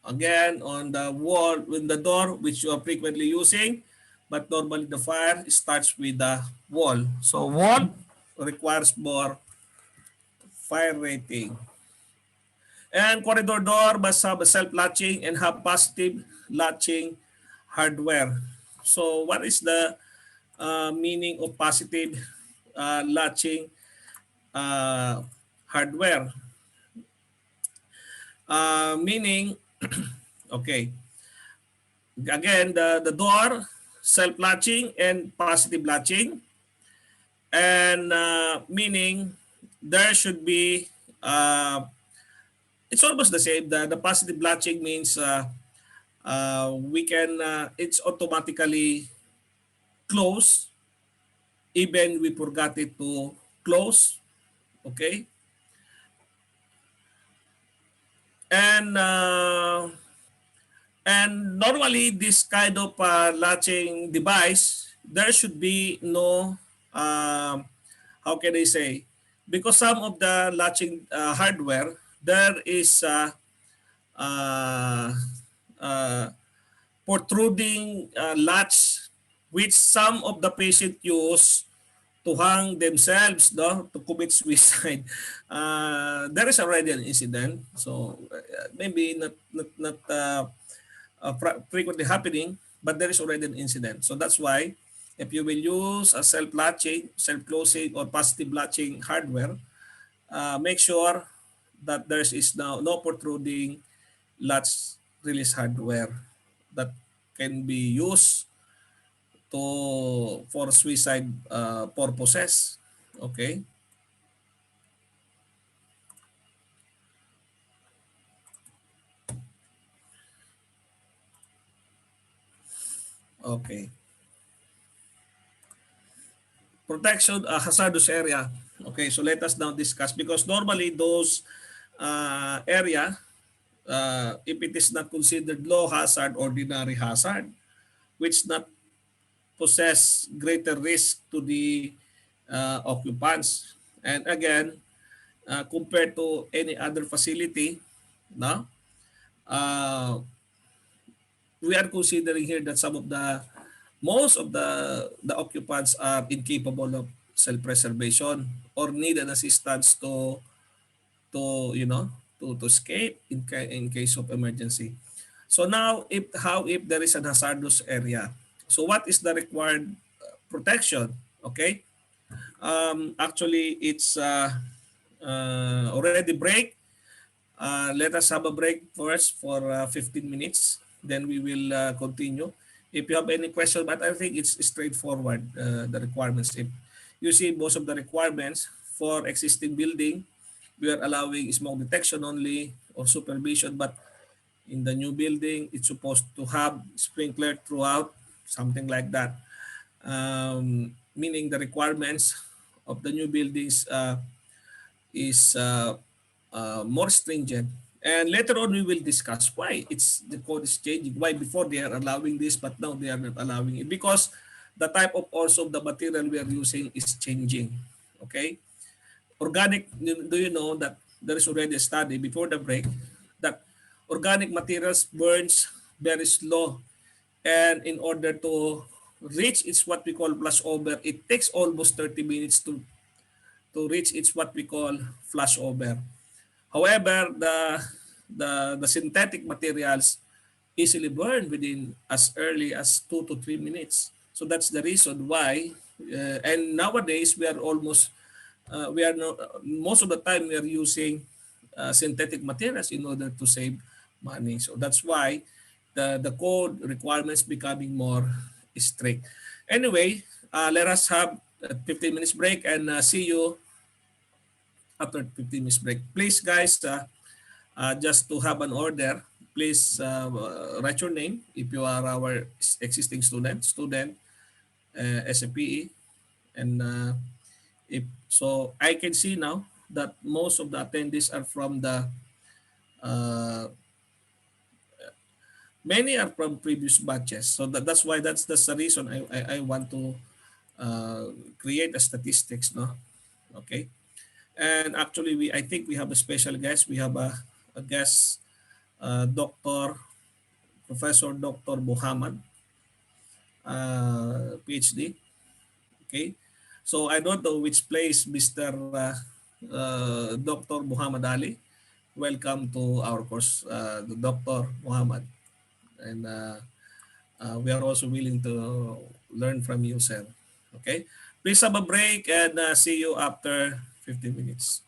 S1: again on the wall with the door which you are frequently using, but normally the fire starts with the wall. So wall requires more fire rating. And corridor door must have a self-latching and have positive latching hardware. So what is the meaning of positive latching uh, hardware? Meaning, okay, again, the door, self-latching and positive latching. And meaning there should be, it's almost the same. The positive latching means we can, it's automatically close even we forgot it to close. Okay. And normally this kind of latching device, there should be no how can I say, because some of the latching hardware there is uh, uh, protruding latch which some of the patient use to hang themselves, no, to commit suicide. There is already an incident, so maybe not frequently happening, but there is already an incident. So that's why if you will use a self-latching, self-closing, or positive latching hardware, make sure that there is now no protruding latch release hardware that can be used to for suicide purposes. Okay. Okay. Protection hazardous area. Okay, so let us now discuss because normally those area, if it is not considered low hazard, ordinary hazard, which not possess greater risk to the occupants. And again, compared to any other facility, no, uh, we are considering here that some of the most of the occupants are incapable of self-preservation or need an assistance to escape in case of emergency. So now if there is an hazardous area, so what is the required protection? Okay, actually it's already break Let us have a break first for 15 minutes. Then we will continue. If you have any question, but I think it's straightforward, the requirements. If you see most of the requirements for existing building, we are allowing smoke detection only or supervision, but in the new building, it's supposed to have sprinkler throughout, something like that. Meaning the requirements of the new buildings is more stringent. And later on, we will discuss why the code is changing. Why before they are allowing this, but now they are not allowing it because the type of also the material we are using is changing. Okay, organic. Do you know that there is already a study before the break that organic materials burns very slow, and in order to reach it's what we call flashover, it takes almost 30 minutes to reach it's what we call flashover. However, the synthetic materials easily burn within as early as 2 to 3 minutes. So that's the reason why. And nowadays we are almost we are no, most of the time we are using synthetic materials in order to save money. So that's why the code requirements becoming more strict. Anyway, let us have a 15 minutes break and see you after 15 minutes break. Please, guys, just to have an order, please write your name if you are our existing student, SFPE, and if so, I can see now that most of the attendees are from the many are from previous batches. So that's why that's the reason I want to create a statistics, no? Okay. And actually, I think we have a special guest. We have a guest, Dr. Professor Dr. Muhammad, PhD. Okay. So I don't know which place Mr. Dr. Muhammad Ali. Welcome to our course, the Dr. Muhammad. And we are also willing to learn from you, sir. Okay. Please have a break and see you after 15 minutes.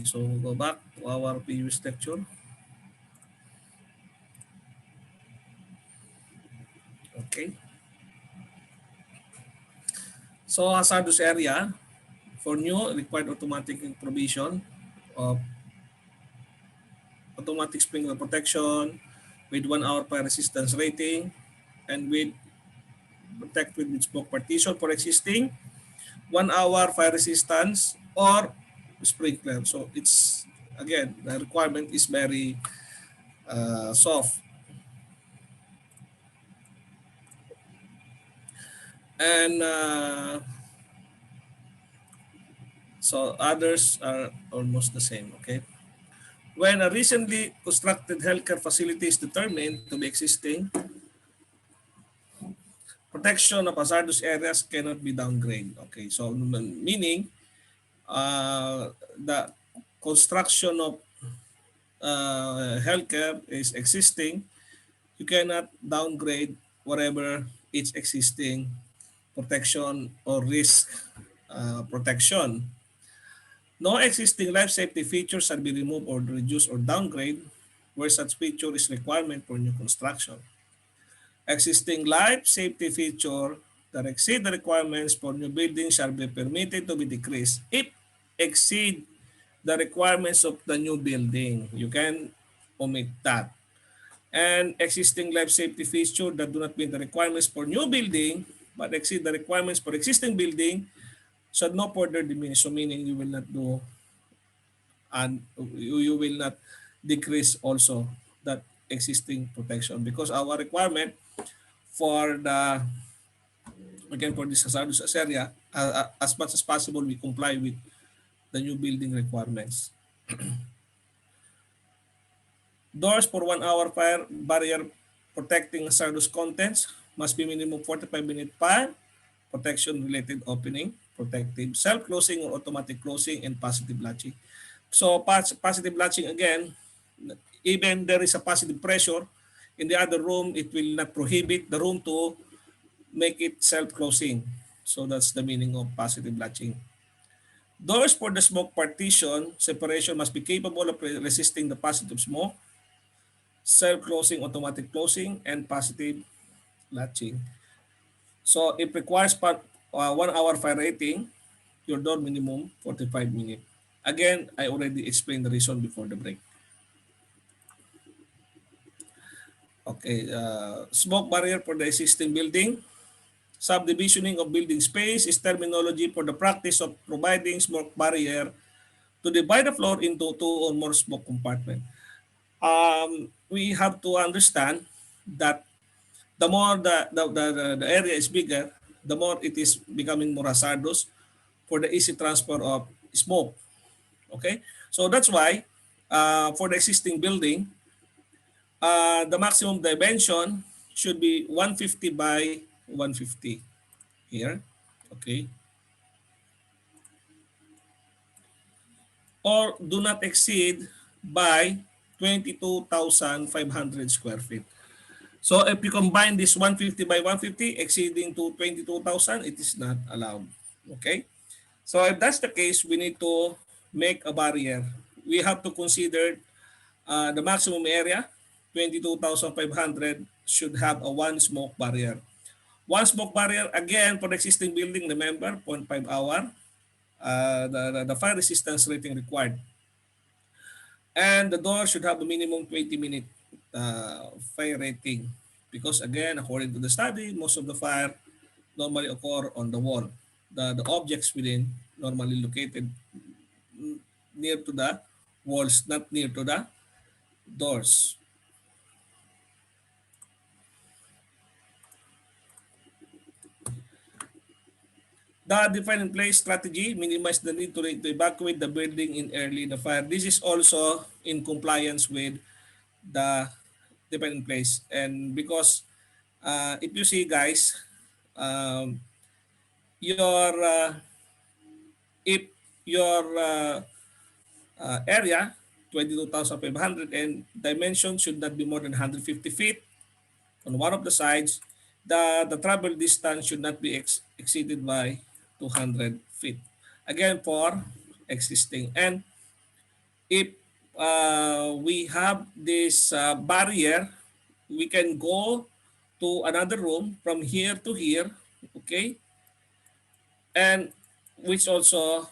S1: So go back to our previous lecture. Okay. So hazardous area for new required automatic provision of automatic sprinkler protection with 1 hour fire resistance rating and with protected with smoke partition for existing 1 hour fire resistance or sprinkler. So it's again the requirement is very soft, and so others are almost the same. Okay. When a recently constructed healthcare facility is determined to be existing, protection of hazardous areas cannot be downgraded. Okay, so meaning the construction of healthcare is existing, you cannot downgrade whatever its existing protection or risk protection. No existing life safety features shall be removed or reduced or downgrade where such feature is requirement for new construction. Existing life safety feature that exceed the requirements for new buildings shall be permitted to be decreased if exceed the requirements of the new building. You can omit that. And existing life safety feature that do not meet the requirements for new building but exceed the requirements for existing building should no further diminish. So meaning you will not do and you will not decrease also that existing protection because our requirement for the again for this hazardous area as much as possible we comply with the new building requirements. Doors for 1 hour fire barrier protecting hazardous contents must be minimum 45-minute fire protection related opening, protective self-closing or automatic closing, and positive latching. So positive latching again, even there is a positive pressure in the other room, it will not prohibit the room to make it self-closing. So that's the meaning of positive latching. Doors for the smoke partition separation must be capable of resisting the positive smoke, self-closing, automatic closing, and positive latching. So it requires 1 hour fire rating, your door minimum 45 minutes. Again, I already explained the reason before the break. Okay, smoke barrier for the existing building. Subdivisioning of building space is terminology for the practice of providing smoke barrier to divide the floor into two or more smoke compartments. We have to understand that the more the area is bigger, the more it is becoming more hazardous for the easy transfer of smoke. Okay, so that's why for the existing building, the maximum dimension should be 150 by 150 here. Okay, or do not exceed by 22,500 square feet. So if you combine this 150 by 150 exceeding to 22,000, it is not allowed. Okay? So if that's the case, we need to make a barrier. We have to consider the maximum area, 22,500 should have a one smoke barrier. One smoke barrier, again, for the existing building, remember, 0.5 hour, the fire resistance rating required. And the door should have a minimum 20-minute fire rating. Because again, according to the study, most of the fire normally occur on the wall. The objects within normally located near to the walls, not near to the doors. The define and place strategy minimize the need to evacuate the building in early in the fire. This is also in compliance with the define and place. And because if you see guys, um, your if your area 22,500 and dimension should not be more than 150 feet on one of the sides, the travel distance should not be exceeded by 200 feet. Again, for existing. And if we have this barrier, we can go to another room from here to here, okay, and which also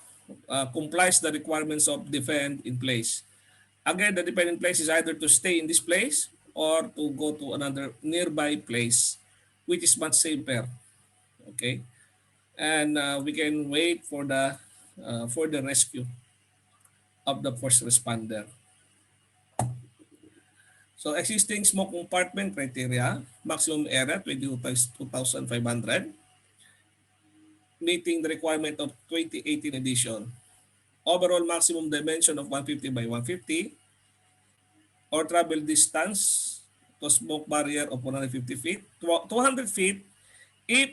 S1: complies the requirements of defend in place. Again, the defend in place is either to stay in this place or to go to another nearby place, which is much safer, okay, and we can wait for the rescue of the first responder. So existing smoke compartment criteria, maximum area 22,500, meeting the requirement of 2018 edition. Overall maximum dimension of 150 by 150 or travel distance to smoke barrier of 150 feet, 200 feet if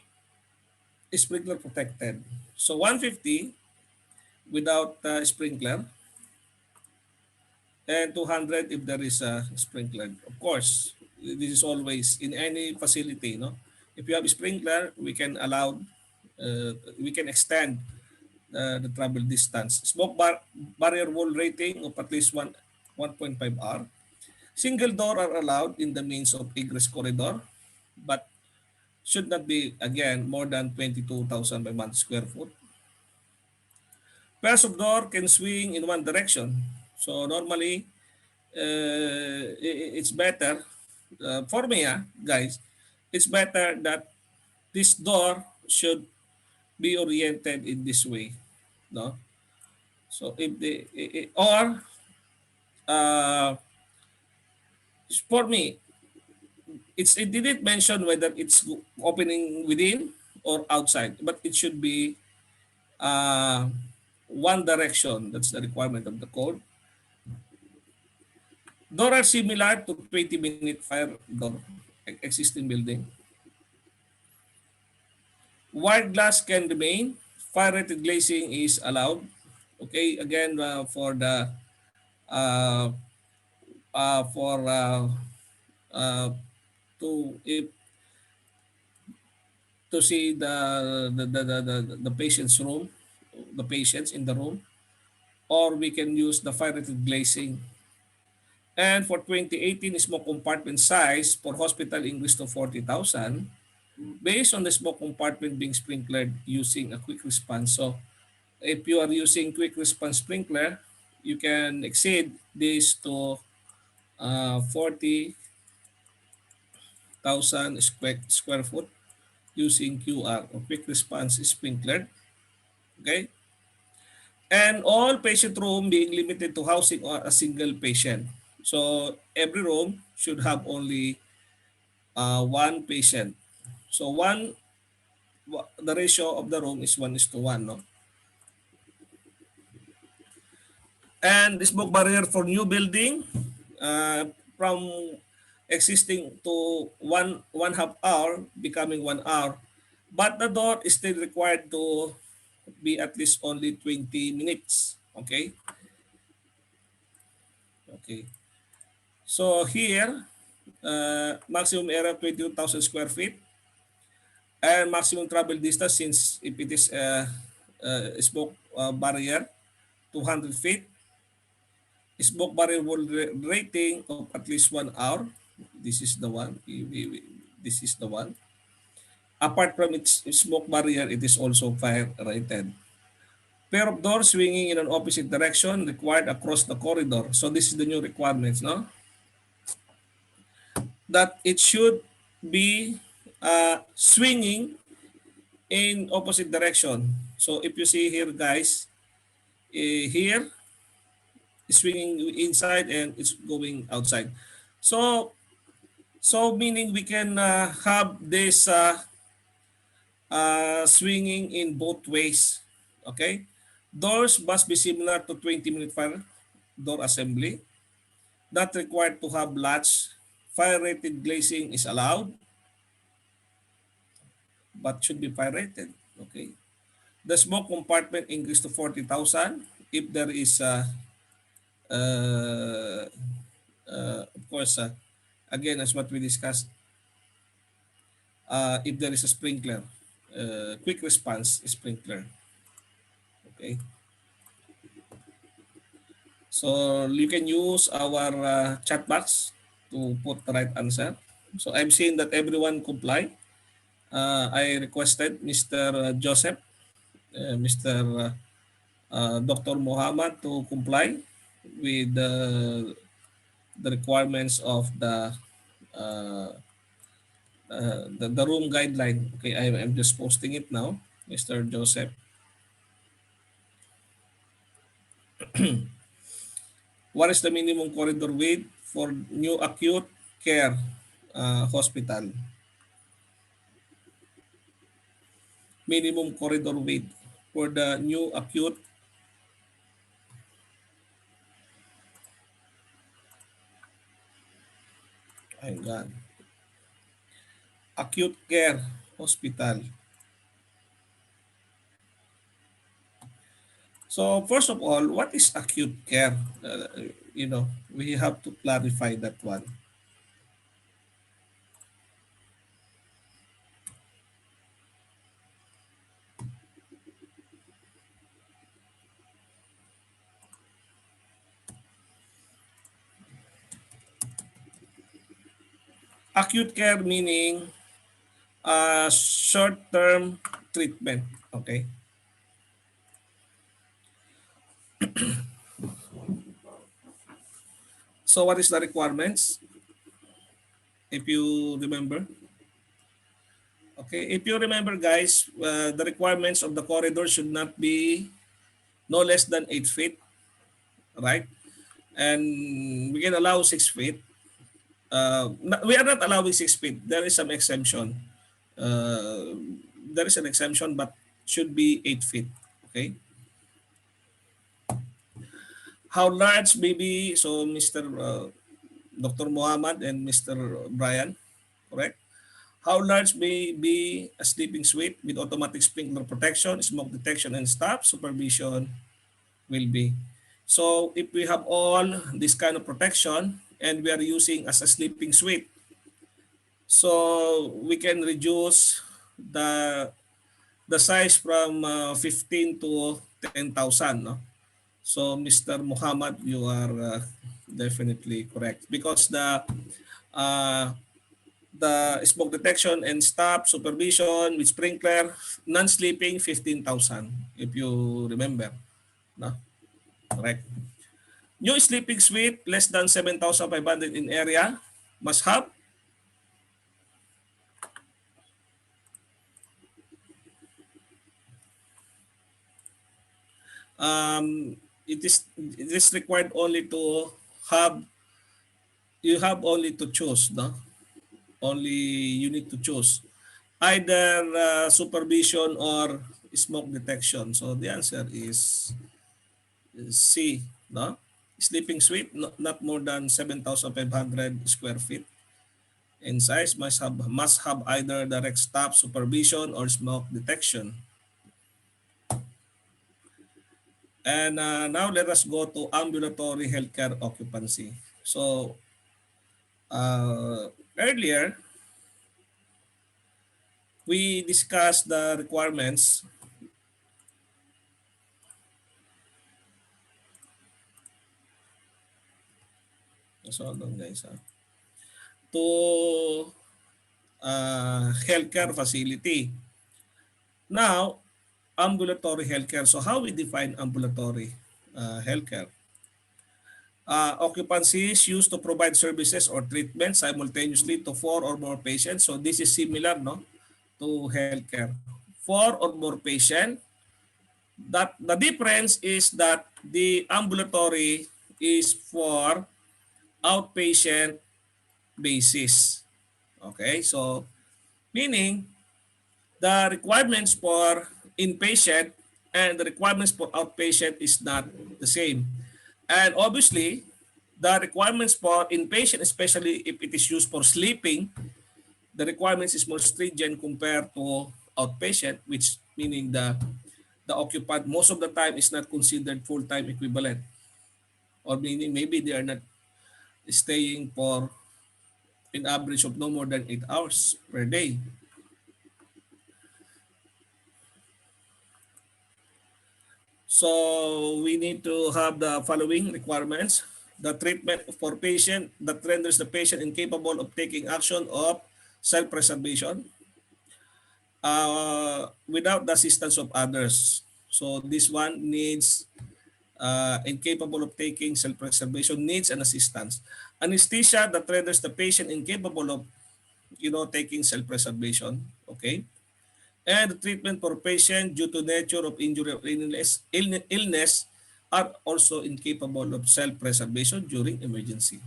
S1: sprinkler protected. So 150 without sprinkler and 200 if there is a sprinkler. Of course, this is always in any facility, no? If you have a sprinkler, we can extend the travel distance. Barrier wall rating of at least 1.5 R. Single door are allowed in the means of egress corridor, but should not be, again, more than 22,000 by 1 square foot. Pairs of door can swing in one direction. So normally, it's better for me, guys, it's better that this door should be oriented in this way, no? So if the or for me, it didn't mention whether it's opening within or outside, but it should be uh, one direction. That's the requirement of the code. Door are similar to 20-minute fire door existing building. Wired glass can remain. Fire-rated glazing is allowed. Okay, again, uh, for uh, to if to see the patient's room, the patients in the room, or we can use the fire-rated glazing. And for 2018 smoke compartment size for hospital increased to 40,000 based on the smoke compartment being sprinklered using a quick response. So if you are using quick response sprinkler, you can exceed this to 40,000 square foot using QR or quick response sprinkler. Okay? And all patient room being limited to housing a single patient. So every room should have only one patient. So the ratio of the room is 1:1, no? And the smoke barrier for new building from existing to one half hour becoming 1 hour, but the door is still required to be at least only 20 minutes. Okay. Okay. So here, maximum area 22,000 square feet and maximum travel distance since if it is a smoke barrier 200 feet. Smoke barrier wall rating of at least 1 hour. This is the one. This is the one. Apart from its smoke barrier, it is also fire rated. Pair of doors swinging in an opposite direction required across the corridor. So this is the new requirements, no? That it should be swinging in opposite direction. So if you see here, guys, here is swinging inside and it's going outside. So meaning we can have this swinging in both ways. Okay, doors must be similar to 20-minute fire door assembly. Not required to have latch. Fire rated glazing is allowed, but should be fire rated. Okay. The smoke compartment increased to 40,000 if there is uh, of course again as what we discussed, if there is a sprinkler, quick response sprinkler. Okay. So you can use our chat box to put the right answer. So I've seen that everyone comply. I requested Mr. Joseph, Mr. Dr. Muhammad to comply with the requirements of uh, the room guideline. Okay, I'm just posting it now, Mr. Joseph. What is the minimum corridor width for new acute care hospital? Minimum corridor width for the new acute, hang acute care hospital. So first of all, what is acute care? We have to clarify that one. Acute care meaning short-term treatment. Okay. So what is the requirements? If you remember. Okay. If you remember, guys, the requirements of the corridor should not be no less than 8 feet, right? And we can allow 6 feet. We are not allowing 6 feet. There is some exemption. Uh, there is an exemption, but should be 8 feet. Okay. How large maybe? So Mr. Dr. Muhammad and Mr. Brian, correct? How large may be a sleeping suite with automatic sprinkler protection, smoke detection, and staff supervision will be. So if we have all this kind of protection and we are using as a sleeping suite, so we can reduce the the size from 15 to 10,000. No? So Mr. Muhammad, you are definitely correct because uh, the smoke detection and stop supervision with sprinkler, non-sleeping 15,000 if you remember. No? Correct. New sleeping suite less than 7,500 in area must have it is required only to have you have only to choose, no? Only you need to choose either supervision or smoke detection. So the answer is C, no? Sleeping suite, not more than 7,500 square feet in size, must have either direct stop supervision or smoke detection. And now let us go to ambulatory healthcare occupancy. So earlier we discussed the requirements. So hold on guys. To healthcare facility. Now, ambulatory healthcare. So how we define ambulatory healthcare? Occupancies used to provide services or treatment simultaneously to four or more patients. So this is similar, no, to healthcare. Four or more patient. That the difference is that the ambulatory is for outpatient basis. Okay, so meaning the requirements for inpatient and the requirements for outpatient is not the same. And obviously, the requirements for inpatient, especially if it is used for sleeping, the requirements is more stringent compared to outpatient, which meaning the occupant most of the time is not considered full-time equivalent, or meaning maybe they are not staying for an average of no more than 8 hours per day. So we need to have the following requirements. The treatment for patient that renders the patient incapable of taking action of self-preservation without the assistance of others. So this one needs incapable of taking self-preservation needs an assistance. Anesthesia that renders the patient incapable of taking self-preservation. Okay. And the treatment for patient due to nature of injury or illness are also incapable of self-preservation during emergency.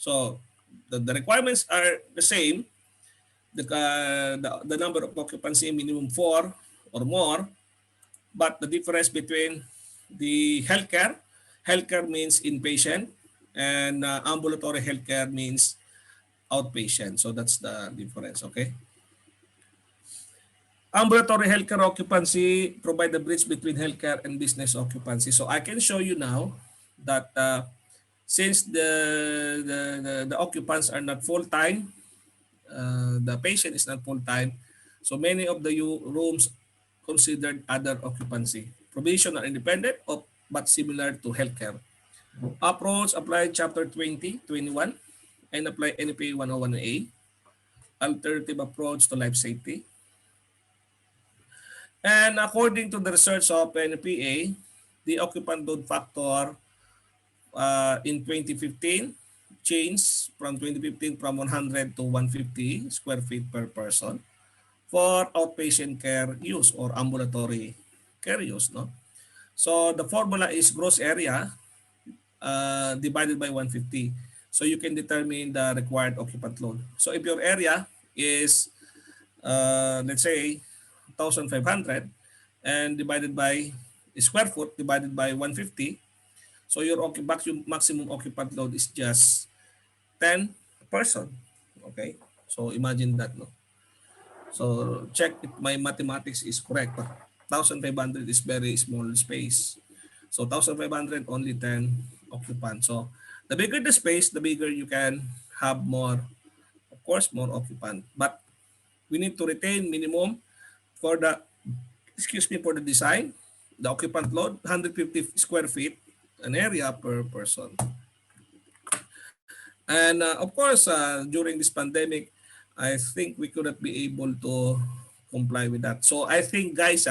S1: So the requirements are the same. The number of occupancy minimum 4 or more, but the difference between the healthcare means inpatient, and ambulatory healthcare means outpatient. So that's the difference, okay? Ambulatory healthcare occupancy provide the bridge between healthcare and business occupancy. So I can show you now that since the occupants are not full-time, the patient is not full-time, so many of the rooms considered other occupancy. Provision are independent of but similar to healthcare. Approach apply Chapter 20, 21, and apply NFPA 101A. Alternative approach to life safety. And according to the research of NFPA, the occupant load factor in 2015 changed from 2015 from 100 to 150 square feet per person for outpatient care use or ambulatory care use. No? So the formula is gross area divided by 150. So you can determine the required occupant load. So if your area is, let's say, 1,500 and divided by square foot divided by 150, so your maximum occupant load is just 10 person. Okay? So imagine that, no? So check if my mathematics is correct. 1,500 is very small space. So 1,500 only 10 occupants. So the bigger the space, the bigger you can have more, of course, more occupant. But we need to retain minimum for the, for the design, the occupant load, 150 square feet, an area per person. And of course, during this pandemic, I think we could not be able to comply with that. So I think, guys,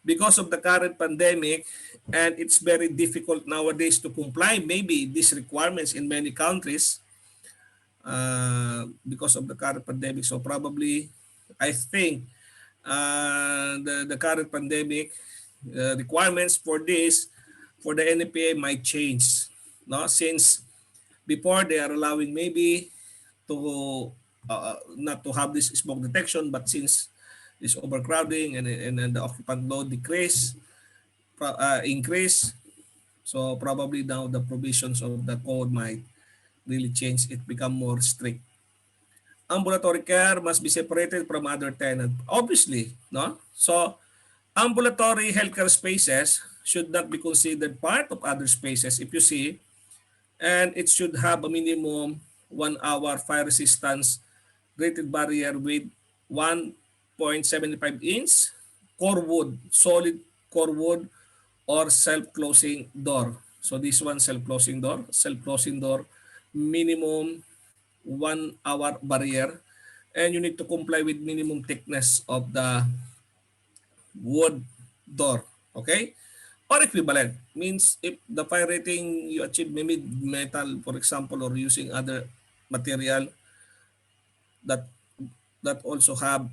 S1: because of the current pandemic, and it's very difficult nowadays to comply maybe these requirements in many countries because of the current pandemic. So probably, I think the current pandemic requirements for this, for the NFPA might change. No? Since before they are allowing maybe to not to have this smoke detection, but since this overcrowding and the occupant load increase, so probably now the provisions of the code might really change, it become more strict. Ambulatory care must be separated from other tenant, obviously, no? So ambulatory healthcare spaces should not be considered part of other spaces, if you see, and it should have a minimum 1 hour fire resistance rated barrier with 1.75 inch core wood, solid core wood, or self-closing door. So this one, self-closing door, minimum 1 hour barrier, and you need to comply with minimum thickness of the wood door. Okay? Or equivalent means if the fire rating you achieve maybe metal, for example, or using other material that also have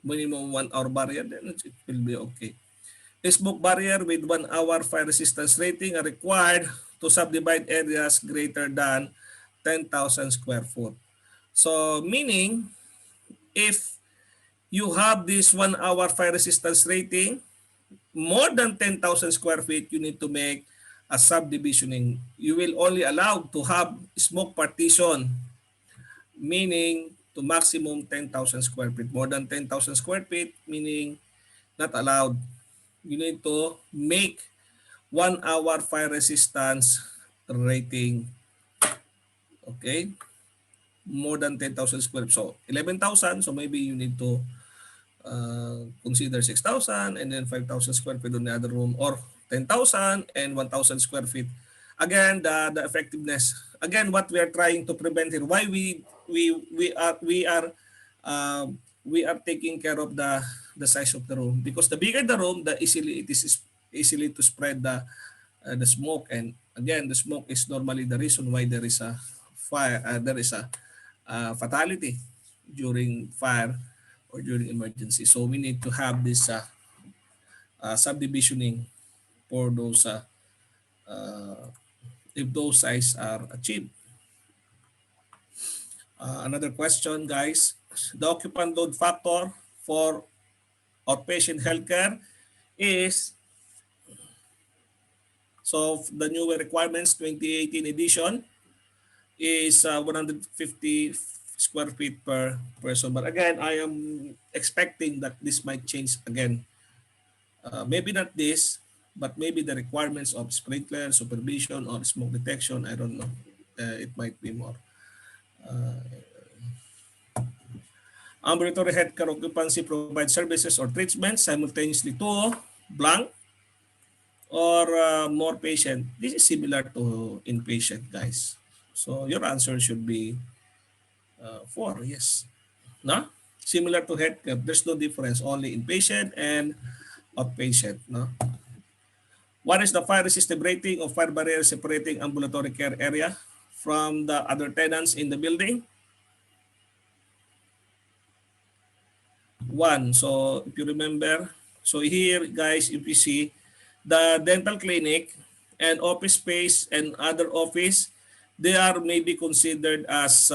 S1: minimum 1 hour barrier, then it will be okay. Smoke barrier with 1 hour fire resistance rating are required to subdivide areas greater than 10,000 square foot. So meaning, if you have this 1 hour fire resistance rating, more than 10,000 square feet, you need to make a subdivisioning. You will only allow to have smoke partition, meaning to maximum 10,000 square feet. More than 10,000 square feet, meaning not allowed. You need to make 1 hour fire resistance rating. Okay? More than 10,000 square feet. So 11,000, so maybe you need to consider 6,000 and then 5,000 square feet on the other room, or 10,000 and 1,000 square feet. Again, the effectiveness. Again, what we are trying to prevent here, why uh, we are taking care of the size of the room, because the bigger the room, the easily it is easily to spread the smoke. And again, the smoke is normally the reason why there is a fire, there is a fatality during fire or during emergency. So we need to have this subdivisioning for those uh, if those size are achieved. Another question, guys. The occupant load factor for outpatient healthcare is, so the new requirements 2018 edition is 150 square feet per person. But again, I am expecting that this might change again. Maybe not this, but maybe the requirements of sprinkler, supervision, or smoke detection. I don't know. It might be more. Ambulatory healthcare occupancy provides services or treatments simultaneously to blank or more patient. This is similar to inpatient, guys. So your answer should be 4, yes. No? Similar to healthcare, there's no difference, only inpatient and outpatient. No? What is the fire resistive rating of fire barrier separating ambulatory care area from the other tenants in the building? 1. So if you remember, so here guys, if you see the dental clinic and office space and other office, they are maybe considered as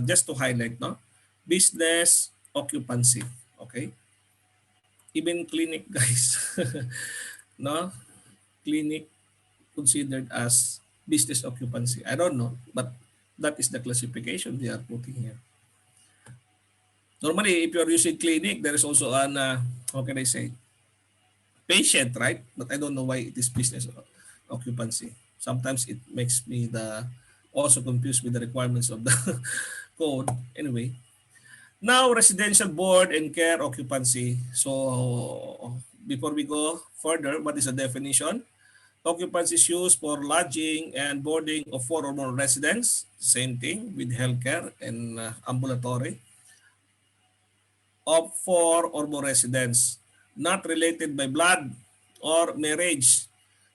S1: just to highlight, no, business occupancy. Okay, even clinic, guys, no, clinic considered as business occupancy. I don't know, but that is the classification they are putting here. Normally, if you are using clinic, there is also an how can I say, patient, right? But I don't know why it is business occupancy. Sometimes it makes me the also confused with the requirements of the code. Anyway, now residential board and care occupancy. So before we go further, what is the definition? Occupancy is used for lodging and boarding of 4 or more residents. Same thing with healthcare and ambulatory of 4 or more residents, not related by blood or marriage,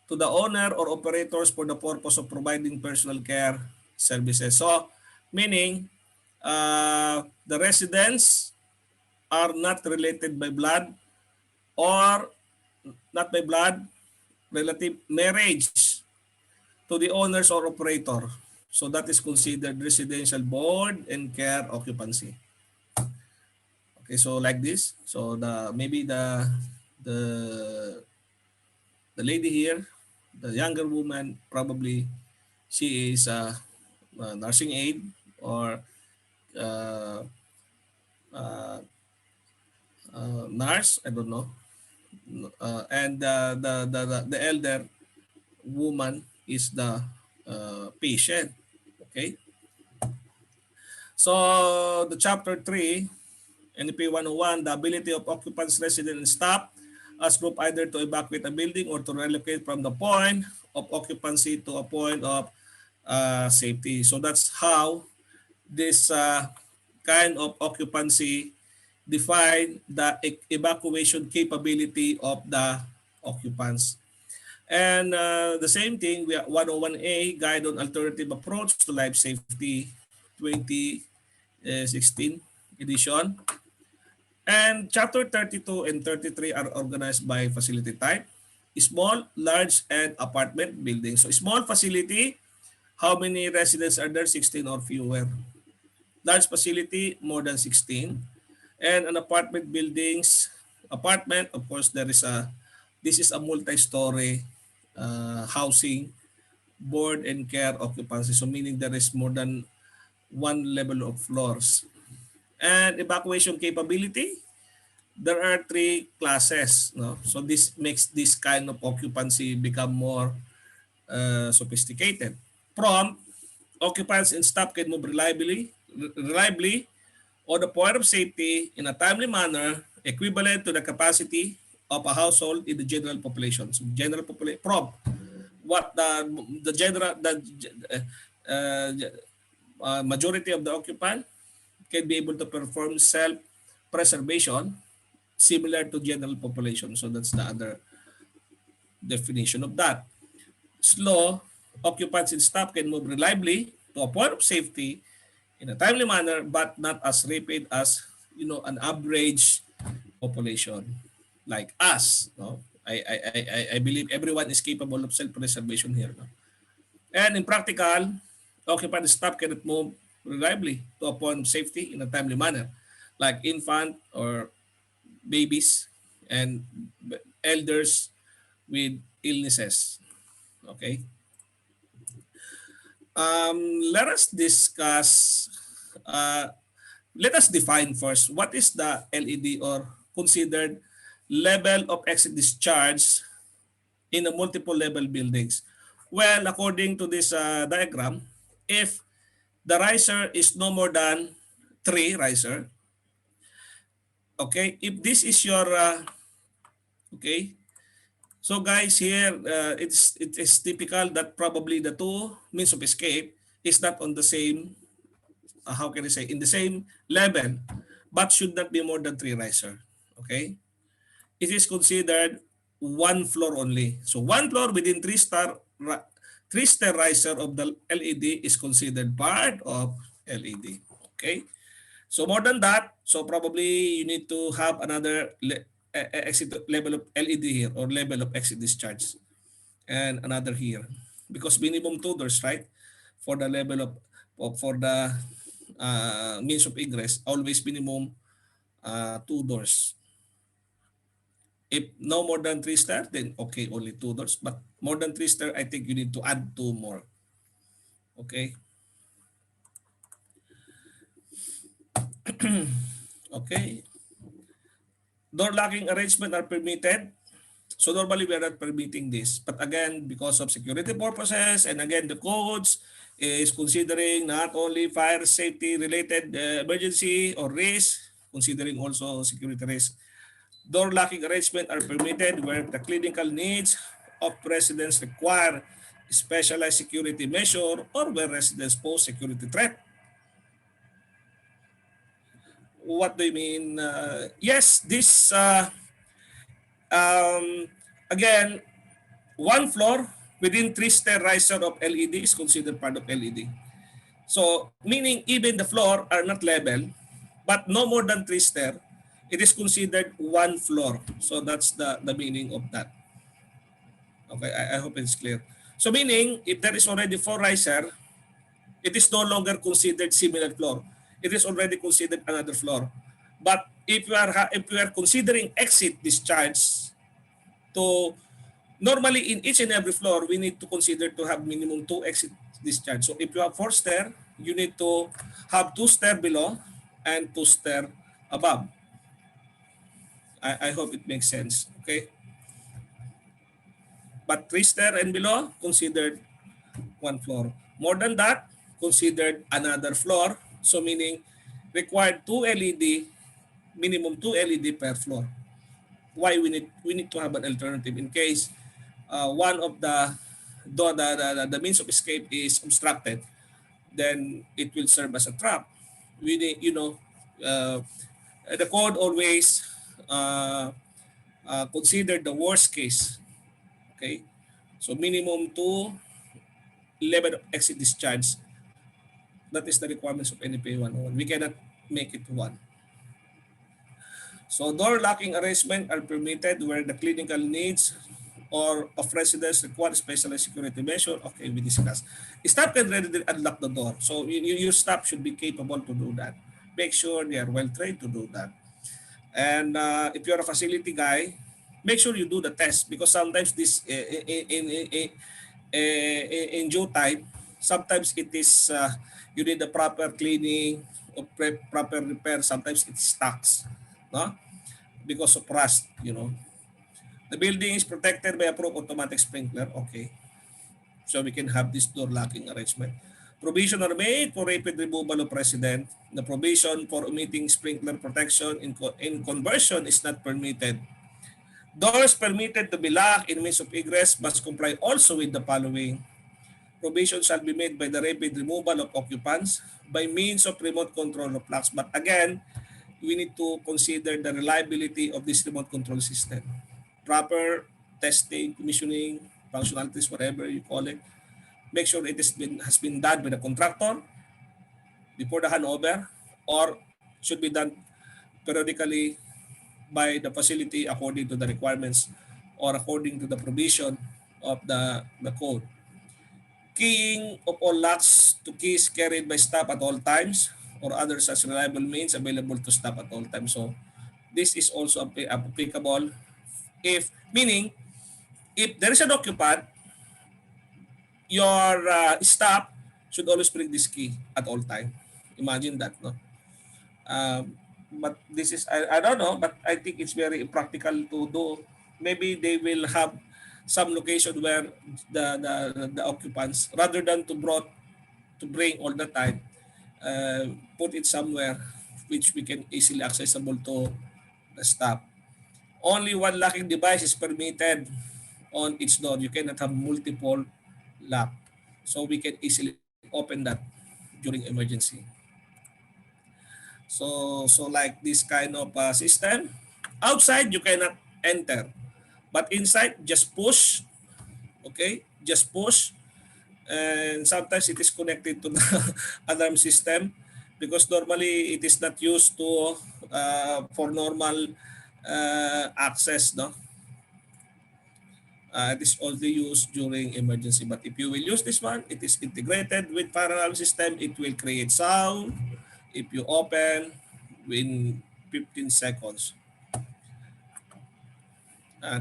S1: to the owner or operators for the purpose of providing personal care services. So, meaning the residents are not related by blood or not by blood, relative marriage to the owners or operator. So that is considered residential board and care occupancy. Okay, so like this. So the maybe the the lady here, the younger woman, probably she is a nursing aide or uh, uh, nurse. I don't know. And the elder woman is the patient. Okay. So the chapter 3, NEP 101, the ability of occupants, residents, and staff as group either to evacuate a building or to relocate from the point of occupancy to a point of safety. So that's how this kind of occupancy define the evacuation capability of the occupants. And the same thing, we have 101A, Guide on Alternative Approach to Life Safety 2016 edition. And chapter 32 and 33 are organized by facility type: small, large, and apartment buildings. So small facility, how many residents are there? 16 or fewer. Large facility, more than 16. And an apartment buildings, apartment, of course, this is a multi-story housing, board and care occupancy. So meaning there is more than one level of floors. And evacuation capability, there are 3 classes. No? So this makes this kind of occupancy become more sophisticated. Prompt, occupants and staff can move reliably on the point of safety in a timely manner equivalent to the capacity of a household in the general population. So general population, prop, what the general, uh, majority of the occupant can be able to perform self-preservation similar to general population. So that's the other definition of that. Slow, occupants in staff can move reliably to a point of safety in a timely manner, but not as rapid as an average population like us. No, I believe everyone is capable of self-preservation here. No? And in practical, occupant staff cannot move reliably to a point of safety in a timely manner, like infant or babies and elders with illnesses. Okay. Let us discuss. Uh, Let us define first what is the LED or considered level of exit discharge in a multiple level buildings. Well, according to this diagram, if the riser is no more than 3 riser, okay, if this is your okay, so guys here it is typical that probably the two means of escape is not on the same how can I say, in the same level, but should not be more than 3 riser. Okay? It is considered one floor only. So one floor within 3-star riser of the LED is considered part of LED. Okay? So more than that, so probably you need to have another exit level of LED here or level of exit discharge and another here because minimum 2 doors, right? For the level of for the means of egress, always minimum 2 doors. If no more than 3-star, then okay, only 2 doors. But more than 3-star, I think you need to add 2 more. Okay. Okay. Door locking arrangement are permitted. So normally we are not permitting this. But again, because of security purposes and again the codes is considering not only fire safety related emergency or risk, considering also security risk. Door locking arrangement are permitted where the clinical needs of residents require specialized security measure or where residents pose security threat. What do you mean? Yes, this um, again, one floor within 3-star riser of LED is considered part of LED. So meaning even the floor are not level, but no more than 3-star, it is considered one floor. So that's the meaning of that. Okay, I hope it's clear. So meaning if there is already 4 riser, it is no longer considered similar floor. It is already considered another floor. But if we are considering exit discharge to normally in each and every floor we need to consider to have minimum 2 exit discharge. So if you have 4-star, you need to have 2-star below and 2-star above. I hope it makes sense. Okay. But 3-star and below considered one floor. More than that, considered another floor. So meaning required 2 LED, minimum 2 LED per floor. Why we need to have an alternative in case one of the means of escape is obstructed, then it will serve as a trap. We need, uh, the code always consider the worst case. Okay, so minimum 2 level of exit discharge. That is the requirements of NFPA 101. We cannot make it one. So door locking arrangement are permitted where the clinical needs or of residents require specialized security measure. Okay, we discussed. Staff can readily unlock the door. So your staff should be capable to do that. Make sure they are well trained to do that. And if you're a facility guy, make sure you do the test because sometimes this in due time, sometimes it is you need the proper cleaning or proper repair. Sometimes it stocks, no, because of rust. The building is protected by approved automatic sprinkler. Okay, so we can have this door locking arrangement. Provision are made for rapid removal of resident. The provision for omitting sprinkler protection in conversion is not permitted. Doors permitted to be locked in means of egress must comply also with the following. Provision shall be made by the rapid removal of occupants by means of remote control of locks. But again, we need to consider the reliability of this remote control system. Proper testing, commissioning, functionalities, whatever you call it. Make sure has been done by the contractor before the handover, or should be done periodically by the facility according to the requirements or according to the provision of the code. Keying of all locks to keys carried by staff at all times or other such reliable means available to staff at all times. So this is also applicable if, meaning, if there is an occupant, your staff should always bring this key at all time. Imagine that, no? But this is, I don't know, but I think it's very impractical to do. Maybe they will have some location where the occupants, rather than to bring all the time, put it somewhere which we can easily accessible to the staff. Only one locking device is permitted on each door. You cannot have multiple lock. So we can easily open that during emergency. So like this kind of system. Outside you cannot enter, but inside just push. Okay, just push, and sometimes it is connected to the alarm system because normally it is not used to for normal access, no. It is only used during emergency. But if you will use this one, it is integrated with fire alarm system. It will create sound if you open in 15 seconds.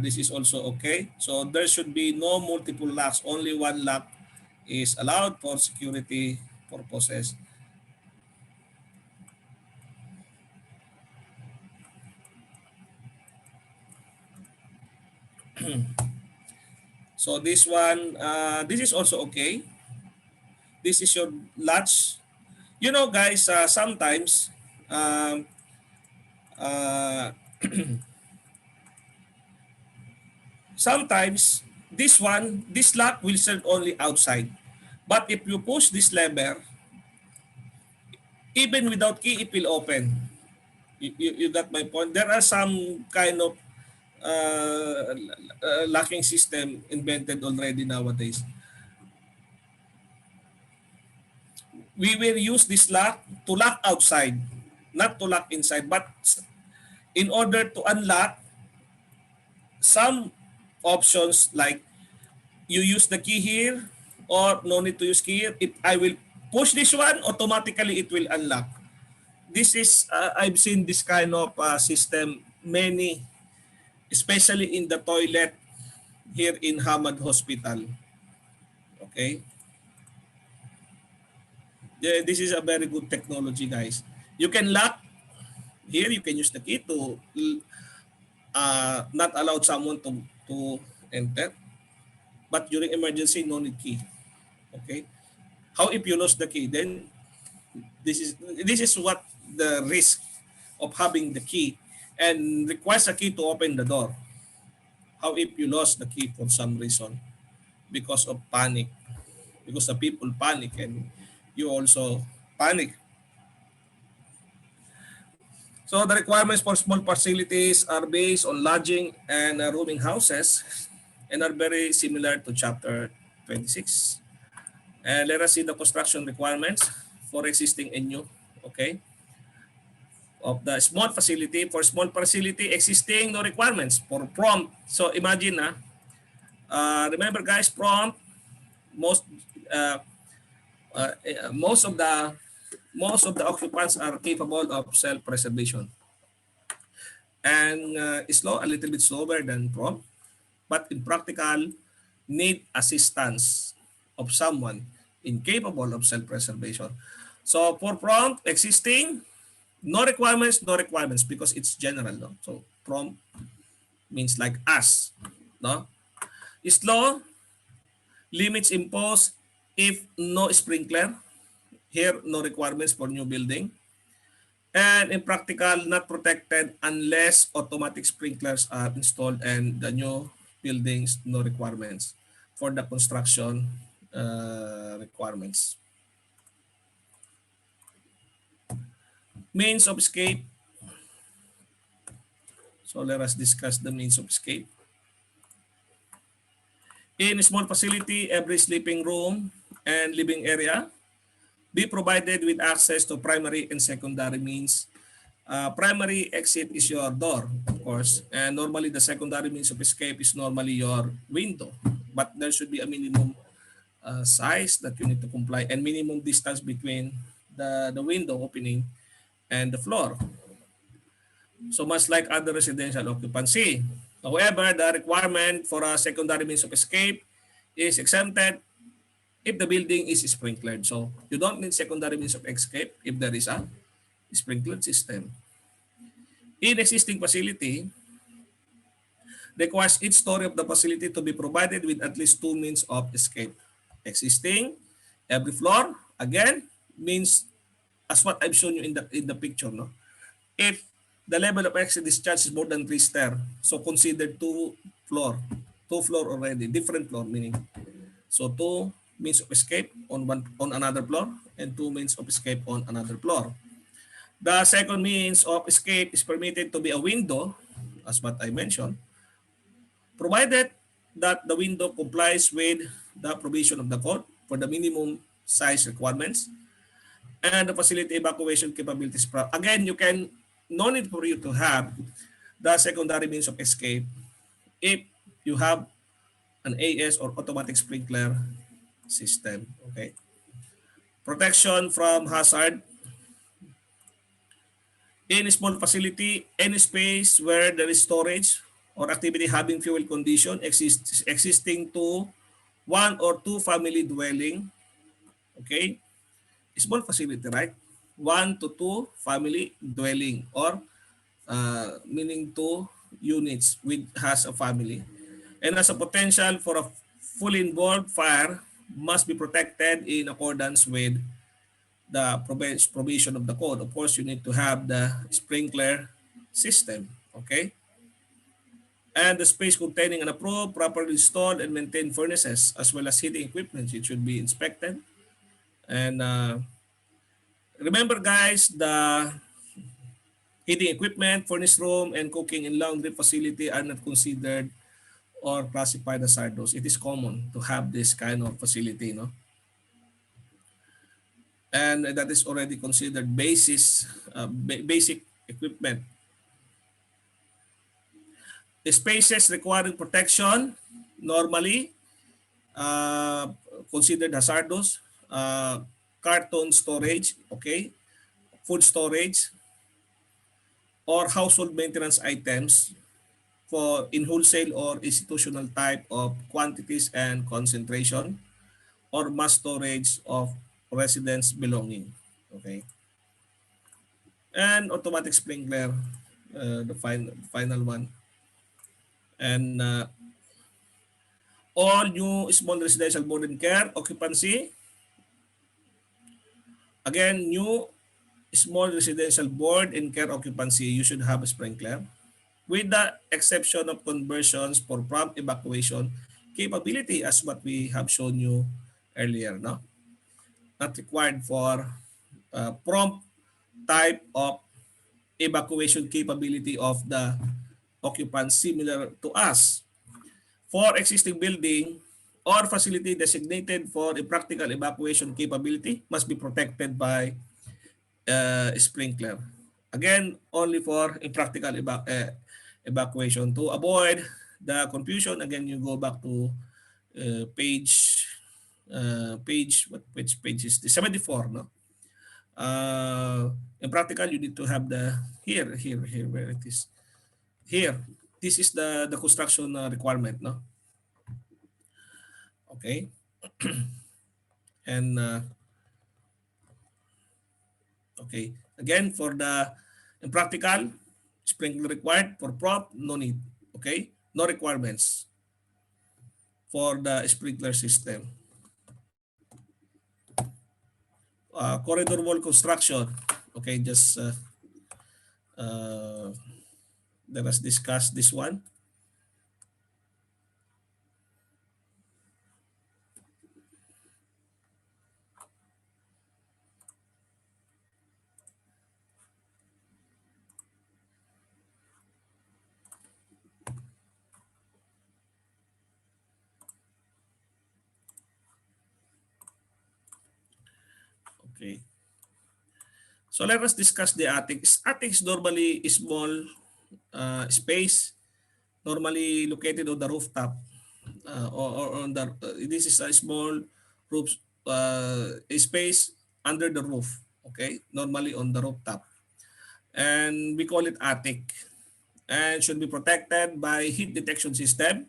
S1: This is also okay. So there should be no multiple locks. Only one lock is allowed for security purposes. So this one, this is also okay. This is your latch. You know, guys, sometimes um, uh, sometimes this lock will serve only outside. But if you push this lever, even without key, it will open. You got my point? There are some kind of locking system invented already nowadays. We will use this lock to lock outside, not to lock inside. But in order to unlock, some options like you use the key here or no need to use key here. If I will push this one, automatically it will unlock. This is, I've seen this kind of system many, especially in the toilet here in Hamad Hospital. Okay. Yeah, this is a very good technology, guys. You can lock here. You can use the key to not allow someone to enter. But during emergency, no need key. Okay. How if you lose the key? Then this is what the risk of having the key and requires a key to open the door. How if you lost the key for some reason because of panic, because the people panic and you also panic. So the requirements for small facilities are based on lodging and rooming houses and are very similar to chapter 26. And let us see the construction requirements for existing and new. Okay. Of the small facility. For small facility, existing, no requirements. For prompt, so imagine remember guys, prompt, most uh, most of the occupants are capable of self-preservation and slow, a little bit slower than prompt, but in practical need assistance of someone incapable of self-preservation. So for prompt, existing, no requirements because it's general. No? So prompt means like us. No? Slow, limits imposed if no sprinkler. Here, no requirements for new building. And in practical, not protected unless automatic sprinklers are installed and the new buildings no requirements for the construction requirements. Means of escape. So let us discuss the means of escape. In a small facility, every sleeping room and living area be provided with access to primary and secondary means. Primary exit is your door, of course, and normally the secondary means of escape is normally your window. But there should be a minimum size that you need to comply and minimum distance between the window opening and the floor. So much like other residential occupancy. However, the requirement for a secondary means of escape is exempted if the building is sprinklered. So you don't need secondary means of escape if there is a sprinkler system. In existing facility, requires each story of the facility to be provided with at least two means of escape. Existing, every floor, again, means as what I've shown you in the picture. No? If the level of exit discharge is more than 3 stair, so consider two floor already, different floor meaning. So two means of escape on another floor and two means of escape on another floor. The second means of escape is permitted to be a window, as what I mentioned, provided that the window complies with the provision of the code for the minimum size requirements and the facility evacuation capabilities. Again, you can no need for you to have the secondary means of escape if you have an AS or automatic sprinkler system. Okay. Protection from hazard. In a small facility, any space where there is storage or activity having fuel condition existing to one or two family dwelling. Okay. Small facility, right? One to two family dwelling or meaning two units with has a family and has a potential for a fully involved fire must be protected in accordance with the provision of the code. Of course, you need to have the sprinkler system, okay? And the space containing an approved, properly installed and maintained furnaces as well as heating equipment. It should be inspected. And remember guys, the heating equipment, furnace room, and cooking and laundry facility are not considered or classified as hazardous. It is common to have this kind of facility, no? And that is already considered basic equipment. The spaces requiring protection normally uh, considered hazardous. Carton storage, okay, food storage, or household maintenance items for in wholesale or institutional type of quantities and concentration or mass storage of residents belonging. Okay. And automatic sprinkler, the final one. And all new small residential board and care occupancy. Again, new small residential board and care occupancy, you should have a sprinkler with the exception of conversions for prompt evacuation capability as what we have shown you earlier. No? Not required for prompt type of evacuation capability of the occupants similar to us. For existing building or facility designated for a practical evacuation capability must be protected by sprinkler. Again, only for impractical evacuation. To avoid the confusion, again, you go back to which page is this? 74, no? In practical, you need to have the, here, where it is. Here, this is the construction requirement, no? Okay. And okay, again for the impractical, sprinkler required. For prop, no need. Okay, no requirements for the sprinkler system. Corridor wall construction. Okay, just uh, let us discuss this one. Okay. So let us discuss the attics. Attics normally is small space, normally located on the rooftop, or on the. This is a small roof space under the roof. Okay, normally on the rooftop, and we call it attic, and should be protected by heat detection system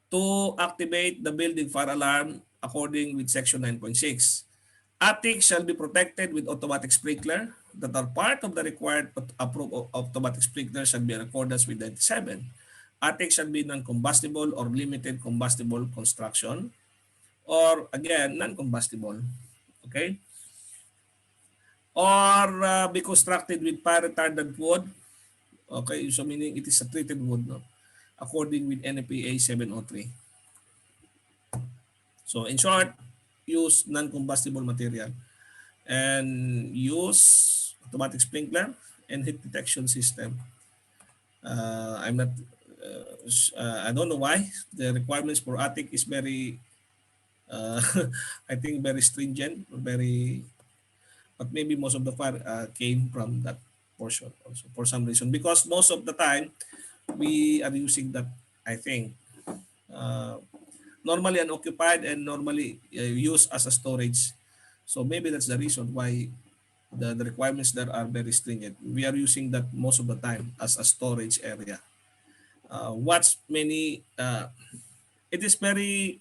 S1: to activate the building fire alarm according with section 9.6. Attic shall be protected with automatic sprinkler that are part of the required approved automatic sprinkler shall be in accordance with 97. Attic shall be non-combustible or limited combustible construction, or again non-combustible. Okay? Or be constructed with fire retardant wood. Okay, so meaning it is a treated wood, no? According with NFPA 703. So in short, use non-combustible material and use automatic sprinkler and heat detection system. I'm not, I don't know why the requirements for attic is very, uh, I think very stringent, very, but maybe most of the fire came from that portion also for some reason. Because most of the time, we are using that, I think, uh, normally unoccupied and normally used as a storage. So maybe that's the reason why the requirements there are very stringent. We are using that most of the time as a storage area. What's many, it is very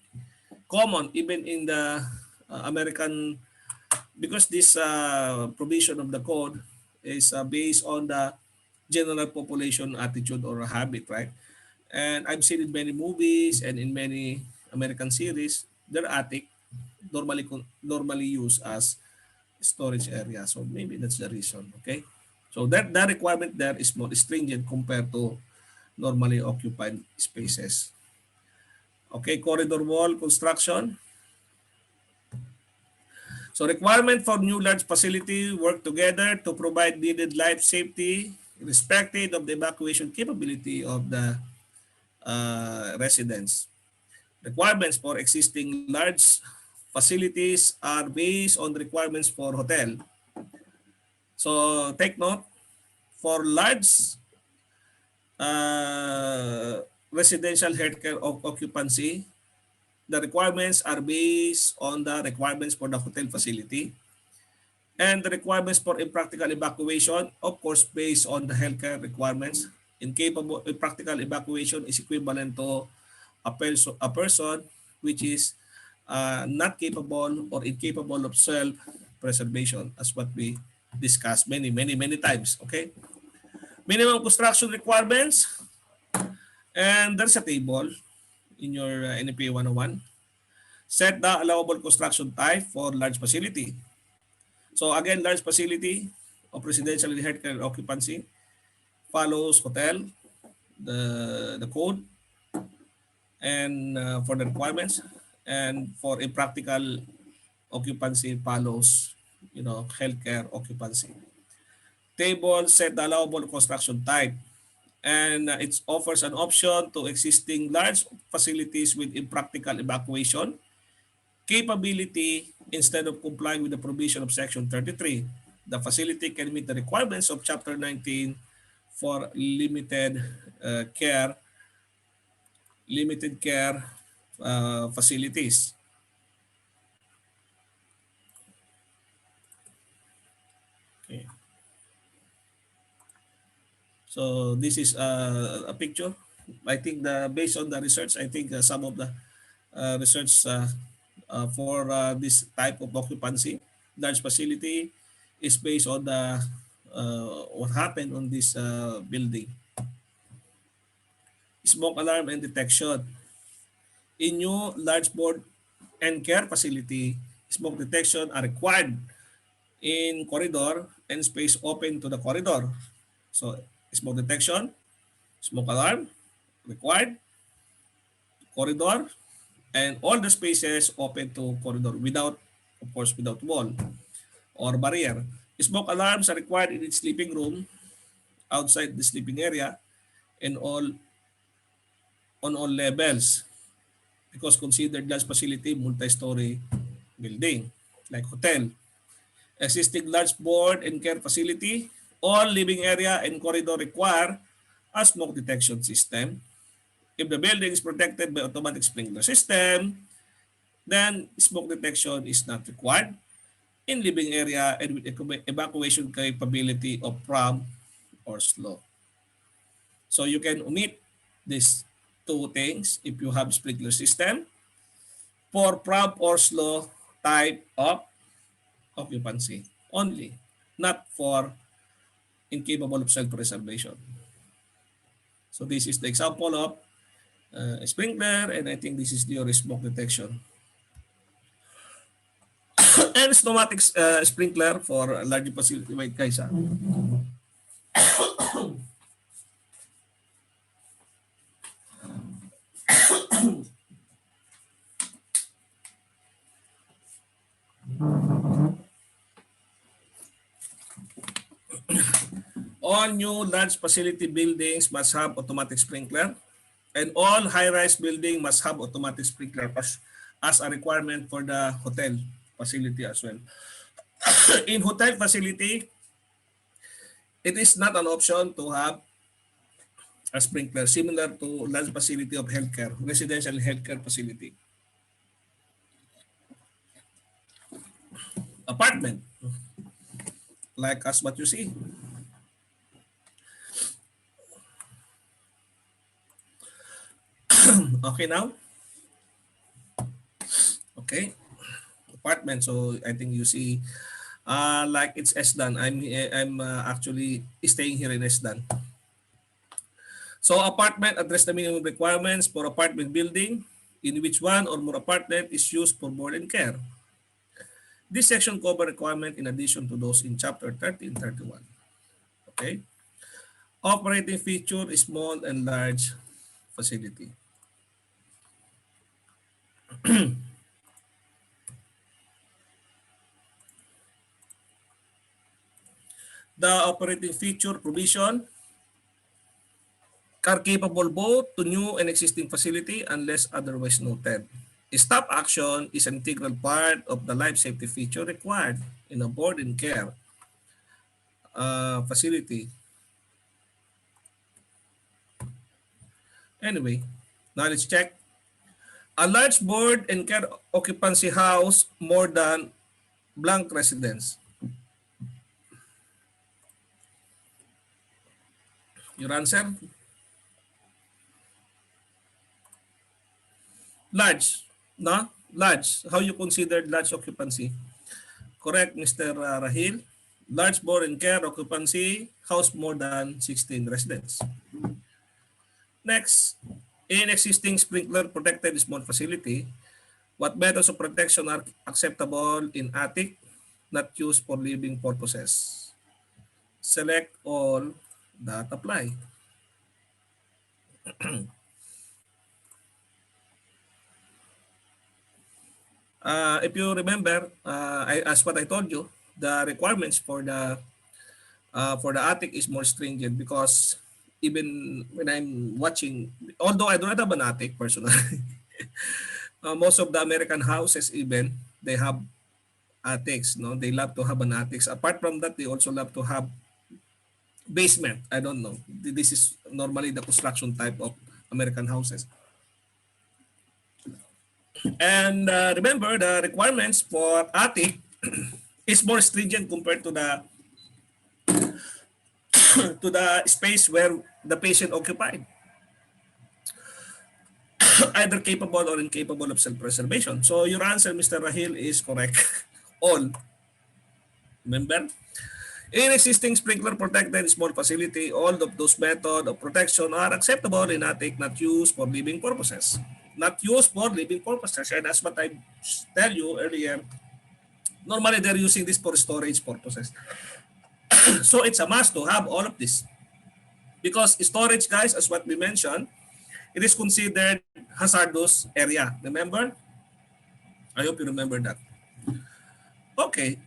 S1: common even in the American, because this provision of the code is based on the general population attitude or habit, right? And I've seen in many movies and in many American series, their attic normally used as storage area. So maybe that's the reason. Okay. So that requirement there is more stringent compared to normally occupied spaces. Okay, corridor wall construction. So requirement for new large facility work together to provide needed life safety, respected of the evacuation capability of the residents. Requirements for existing large facilities are based on requirements for hotel. So take note, for large uh, residential healthcare occupancy, the requirements are based on the requirements for the hotel facility, and the requirements for impractical evacuation, of course, based on the healthcare requirements. Incapable impractical evacuation is equivalent to a person which is not capable or incapable of self-preservation, as what we discussed many times. Okay, minimum construction requirements, and there's a table in your NFPA 101. Set the allowable construction type for large facility. So again, large facility of residential and healthcare occupancy follows hotel, the code, and for the requirements, and for impractical occupancy follows, healthcare occupancy. Table set the allowable construction type, and it offers an option to existing large facilities with impractical evacuation capability instead of complying with the provision of Section 33. The facility can meet the requirements of Chapter 19 for limited care facilities. Okay. So this is a picture. I think based on the research, I think some of the research for this type of occupancy, large facility, is based on the what happened on this building. Smoke alarm and detection. In new large board and care facility, smoke detection are required in corridor and space open to the corridor. So smoke detection, smoke alarm required, corridor, and all the spaces open to corridor without, of course, without wall or barrier. Smoke alarms are required in its sleeping room, outside the sleeping area, and all on all levels because considered large facility, multi-story building like hotel. Existing large board and care facility, all living area and corridor require a smoke detection system. If the building is protected by automatic sprinkler system, then smoke detection is not required in living area and with evacuation capability of prom or slow. So you can omit these two things if you have sprinkler system for prom or slow type of occupancy only, not for incapable of self-preservation. So this is the example of a sprinkler, and I think this is your smoke detection. And pneumatic sprinkler for large facility. Wait guys, all new large facility buildings must have automatic sprinkler, and all high-rise building must have automatic sprinkler as a requirement for the hotel facility as well. In hotel facility, it is not an option to have a sprinkler similar to large facility of healthcare, residential healthcare facility. Apartment, like as what you see. Okay now? Okay. Apartment. So I think you see like it's Esdan. I'm actually staying here in Esdan. So apartment address the minimum requirements for apartment building in which one or more apartment is used for board and care. This section cover requirement in addition to those in chapter 30 and 31. Okay. Operating feature is small and large facility. The operating feature provision are capable both to new and existing facility unless otherwise noted. Stop action is an integral part of the life safety feature required in a board and care facility. Anyway, now let's check. A large board and care occupancy house more than blank residence. Your answer? Large, no? Large. How you consider large occupancy? Correct, Mr. Rahil. Large board and care occupancy house more than 16 residents. Next, in existing sprinkler protected small facility, what methods of protection are acceptable in attic not used for living purposes? Select all that apply. If you remember, as what I told you, the requirements for the attic is more stringent because even when I'm watching, although I do not have an attic personally, most of the American houses even they have attics. No, they love to have an attics. Apart from that, they also love to have basement. I don't know. This is normally the construction type of American houses. And remember, the requirements for attic is more stringent compared to the to the space where the patient occupied, either capable or incapable of self-preservation. So your answer, Mr. Rahil, is correct. All. Remember? In existing sprinkler protected small facility, all of those methods of protection are acceptable in attic, not used for living purposes. Not used for living purposes. And that's what I tell you earlier. Normally, they're using this for storage purposes. So it's a must to have all of this. Because storage, guys, as what we mentioned, it is considered hazardous area. Remember? I hope you remember that. Okay.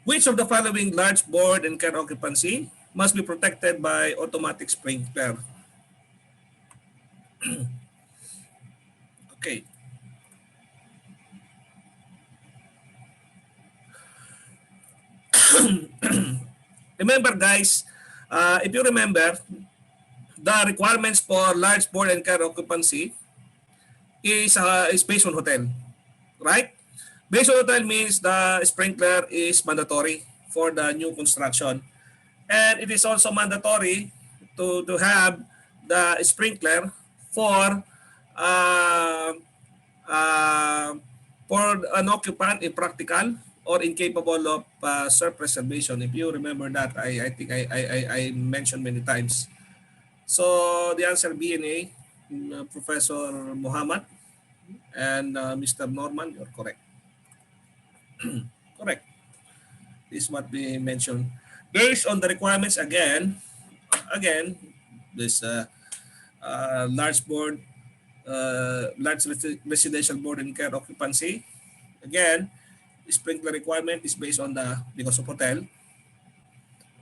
S1: Which of the following large board and car occupancy must be protected by automatic sprinkler? Okay. Remember, guys, if you remember, the requirements for large board and car occupancy is based on hotel, right? Based on hotel means the sprinkler is mandatory for the new construction. And it is also mandatory to have the sprinkler for uh, uh, for an occupant impractical or incapable of self-preservation. If you remember that, I think I mentioned many times. So the answer B and A, Professor Muhammad and Mr. Norman, you're correct. Correct. This is what we mentioned. Based on the requirements again, this large board, residential board and care occupancy. Again, sprinkler requirement is based on the because of hotel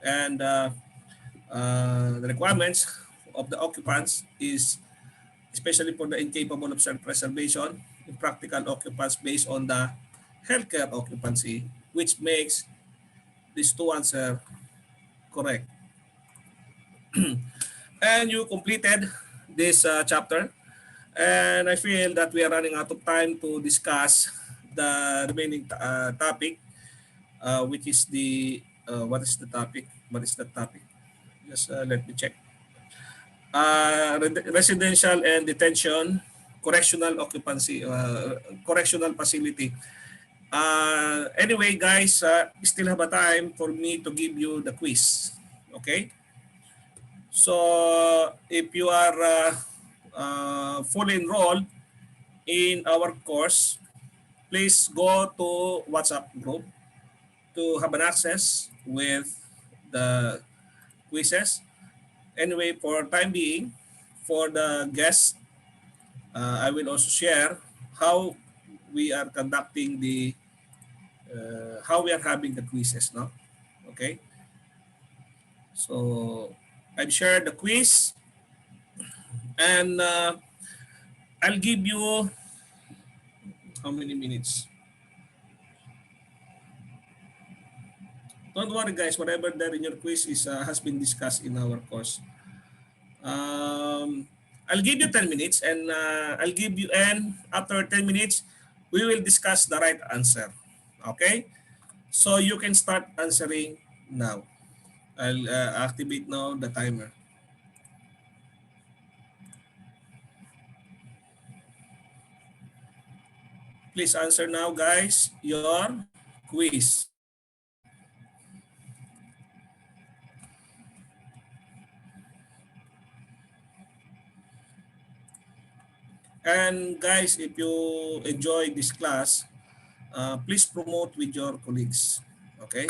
S1: and the requirements of the occupants is especially for the incapable of self-preservation, impractical occupants based on the healthcare occupancy, which makes these two answer correct. And you completed this chapter, and I feel that we are running out of time to discuss the remaining topic, which is the what is the topic? What is the topic? Just let me check. Residential and detention, correctional occupancy, correctional facility. Anyway, guys, still have a time for me to give you the quiz. Okay? So, if you are fully enrolled in our course, please go to WhatsApp group to have an access with the quizzes. Anyway, for time being, for the guests, I will also share how we are conducting the how we are having the quizzes, no? Okay. So I've shared the quiz, and I'll give you how many minutes. Don't worry, guys. Whatever there in your quiz is has been discussed in our course. I'll give you 10 minutes, and after 10 minutes, we will discuss the right answer. Okay? So you can start answering now. I'll activate now the timer. Please answer now, guys, your quiz. And guys, if you enjoy this class, please promote with your colleagues. Okay?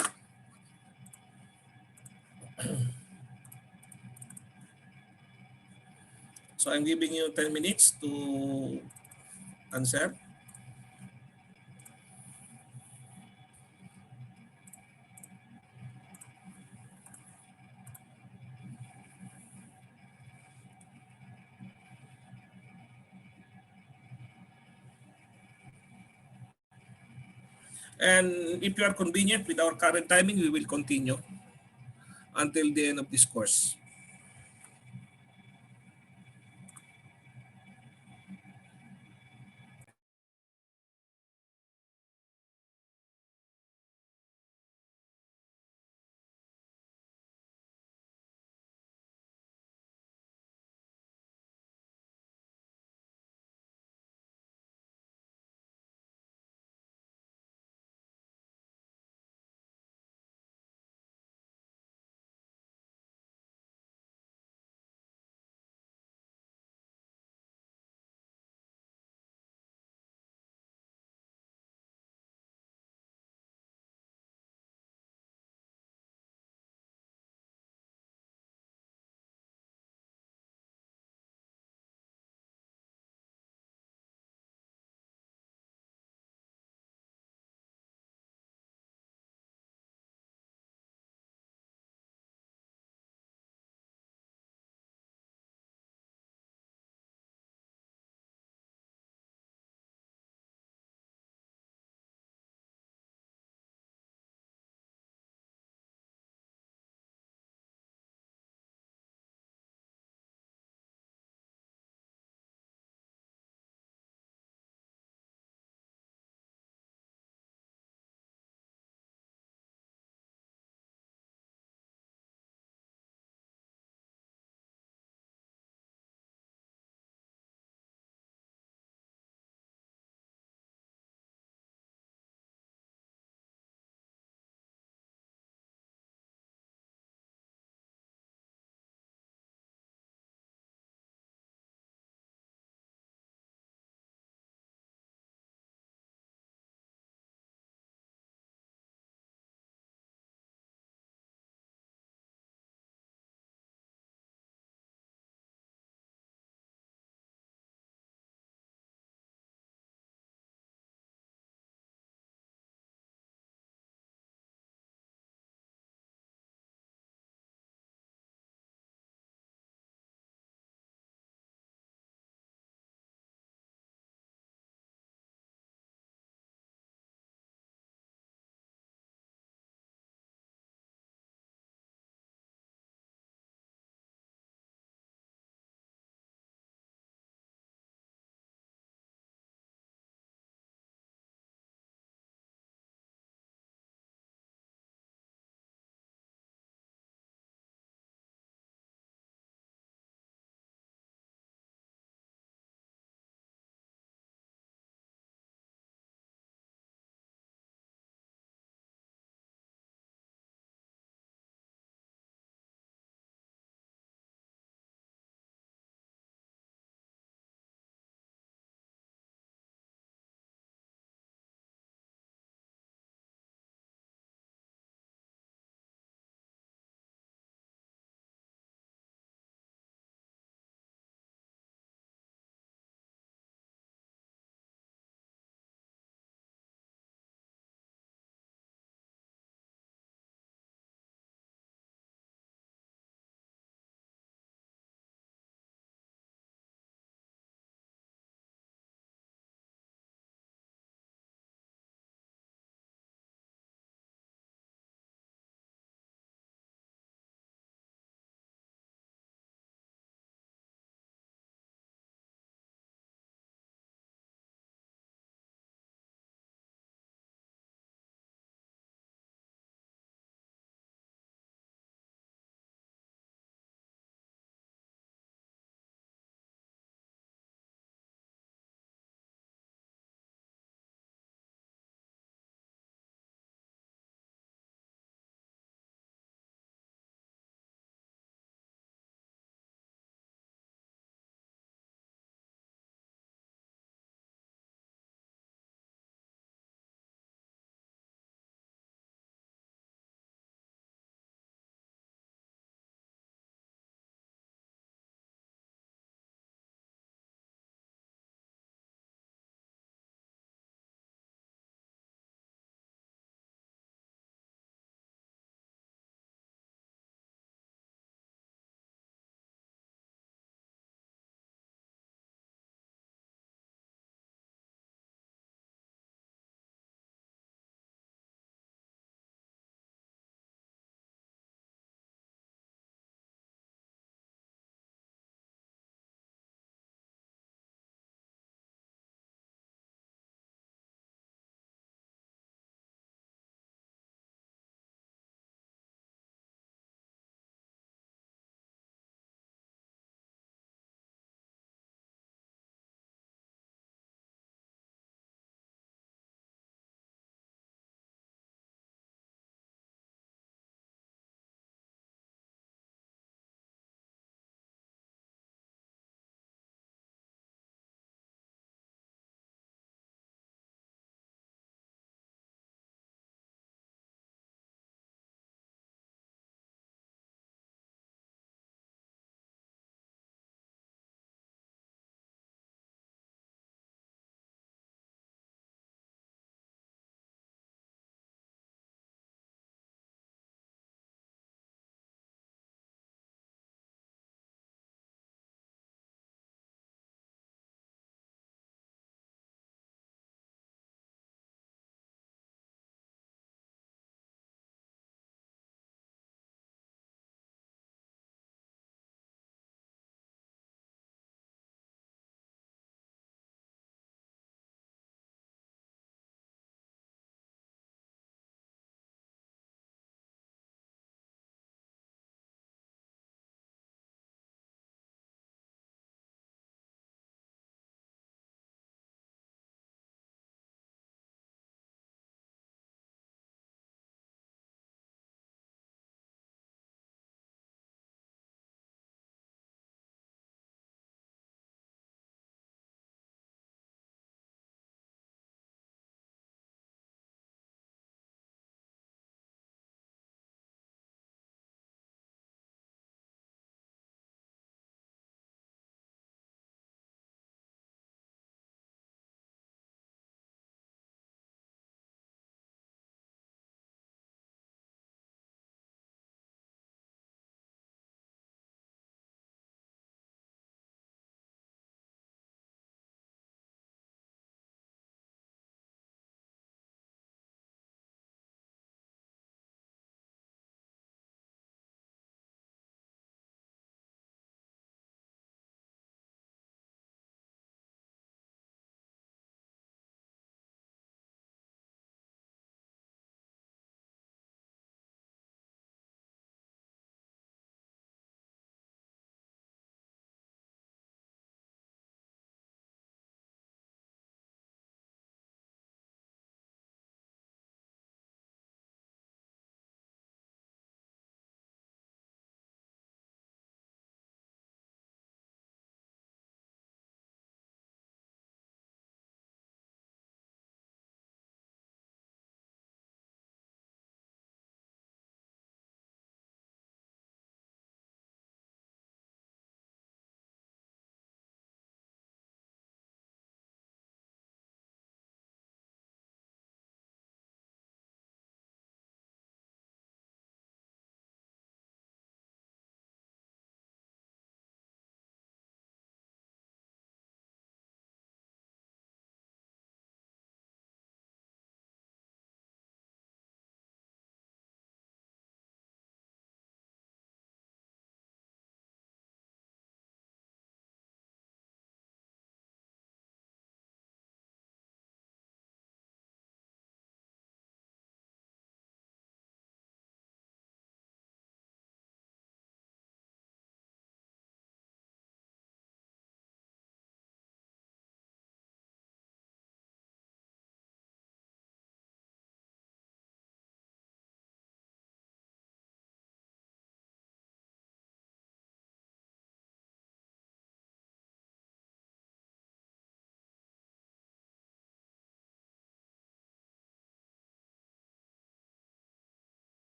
S1: So I'm giving you 10 minutes to answer. And if you are convenient with our current timing, we will continue until the end of this course.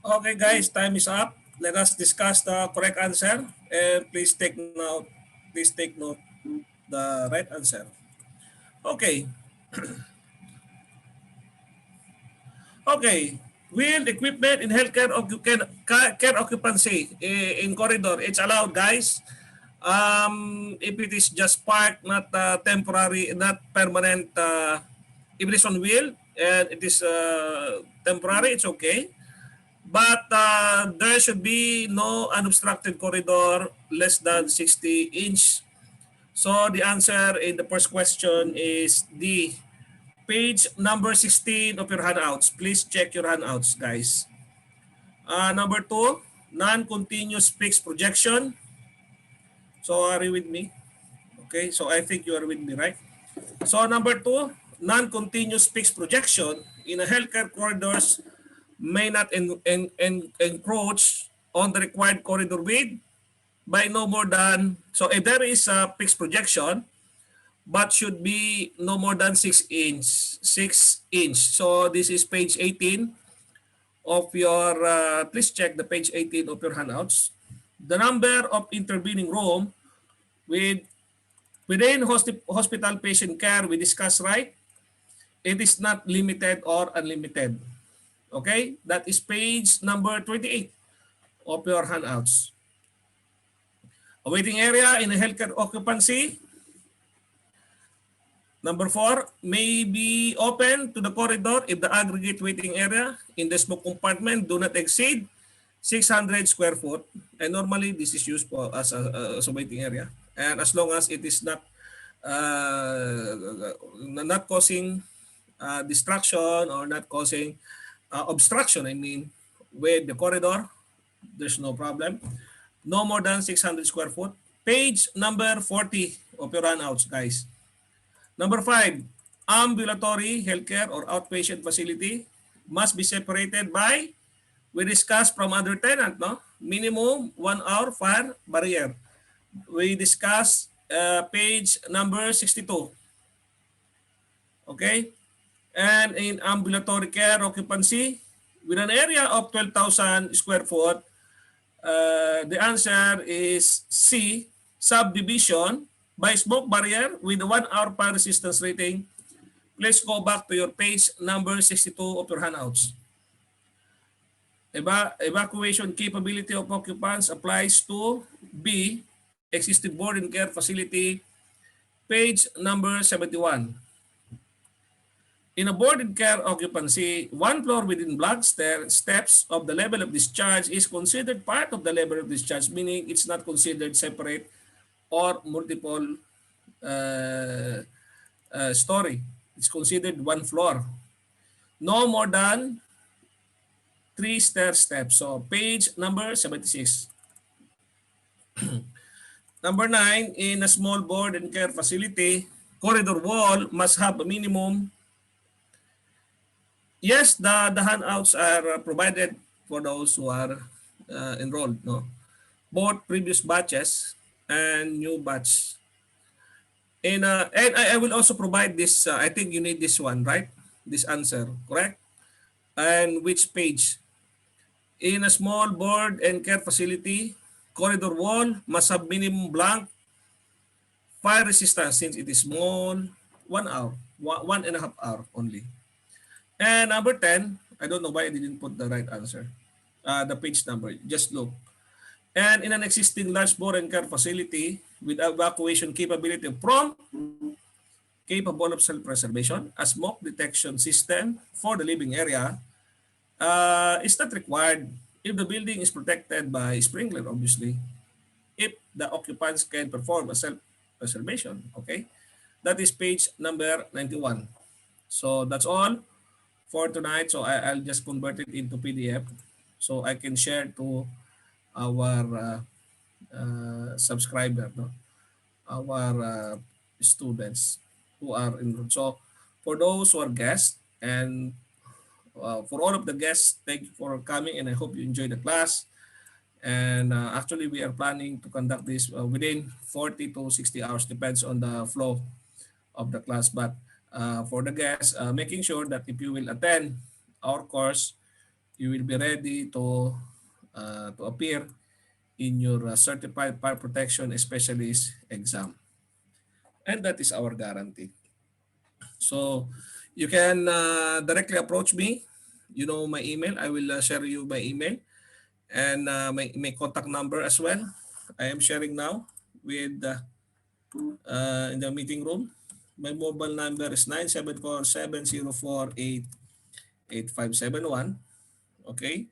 S1: Okay, guys, time is up. Let us discuss the correct answer, and please take note. Please take note the right answer. Okay, okay. Wheeled equipment in healthcare care occupancy in corridor. It's allowed, guys. If it is just park, not temporary, not permanent. If it is on wheel and it is temporary, it's okay. But there should be no unobstructed corridor less than 60 inch. So the answer in the first question is D. Page number 16 of your handouts. Please check your handouts, guys. Number 2, non-continuous fixed projection. So are you with me? Okay, so I think you are with me, right? So number 2, non-continuous fixed projection in a healthcare corridors may not encroach on the required corridor width by no more than, so if there is a fixed projection, but should be no more than 6 inch. So this is page 18 of your, please check the page 18 of your handouts. The number of intervening room with within hospital patient care we discussed, right? It is not limited or unlimited. Okay, that is page number 28 of your handouts. A waiting area in a healthcare occupancy. Number 4, may be open to the corridor if the aggregate waiting area in the smoke compartment do not exceed 600 square foot. And normally this is used for as a waiting area. And as long as it is not causing distraction or not causing obstruction, I mean, with the corridor, there's no problem. No more than 600 square foot. Page number 40 of your runouts, guys. Number 5, ambulatory healthcare or outpatient facility must be separated by, we discussed from other tenant, no? Minimum 1 hour fire barrier. We discussed page number 62. Okay? And in ambulatory care occupancy, with an area of 12,000 square foot, the answer is C, subdivision by smoke barrier with the 1 hour fire resistance rating. Please go back to your page number 62 of your handouts. Evacuation capability of occupants applies to B, existing board and care facility, page number 71. In a board and care occupancy, one floor within block steps of the level of discharge is considered part of the level of discharge, meaning it's not considered separate or multiple uh, story. It's considered one floor. No more than 3 stair steps. So page number 76. Number 9, in a small board and care facility, corridor wall must have a minimum. Yes, the handouts are provided for those who are enrolled. No, both previous batches and new batch. And I will also provide this. I think you need this one, right? This answer, correct? And which page? In a small board and care facility, corridor wall must have minimum blank fire resistance since it is small, 1 hour, 1.5 hour only. And number 10, I don't know why I didn't put the right answer. The page number, just look. And in an existing large board and care facility with evacuation capability from capable of self-preservation, a smoke detection system for the living area is not required if the building is protected by sprinkler, obviously, if the occupants can perform a self-preservation. Okay, that is page number 91. So that's all for tonight. So I'll just convert it into PDF so I can share to our subscriber, no? Our students who are enrolled. So for those who are guests and for all of the guests, thank you for coming and I hope you enjoy the class. And actually we are planning to conduct this within 40 to 60 hours, depends on the flow of the class. But for the guests, making sure that if you will attend our course, you will be ready to appear in your certified fire protection specialist exam. And that is our guarantee. So you can directly approach me. You know my email. I will share you my email and my contact number as well. I am sharing now with in the meeting room. My mobile number is 974-704-8571. Okay?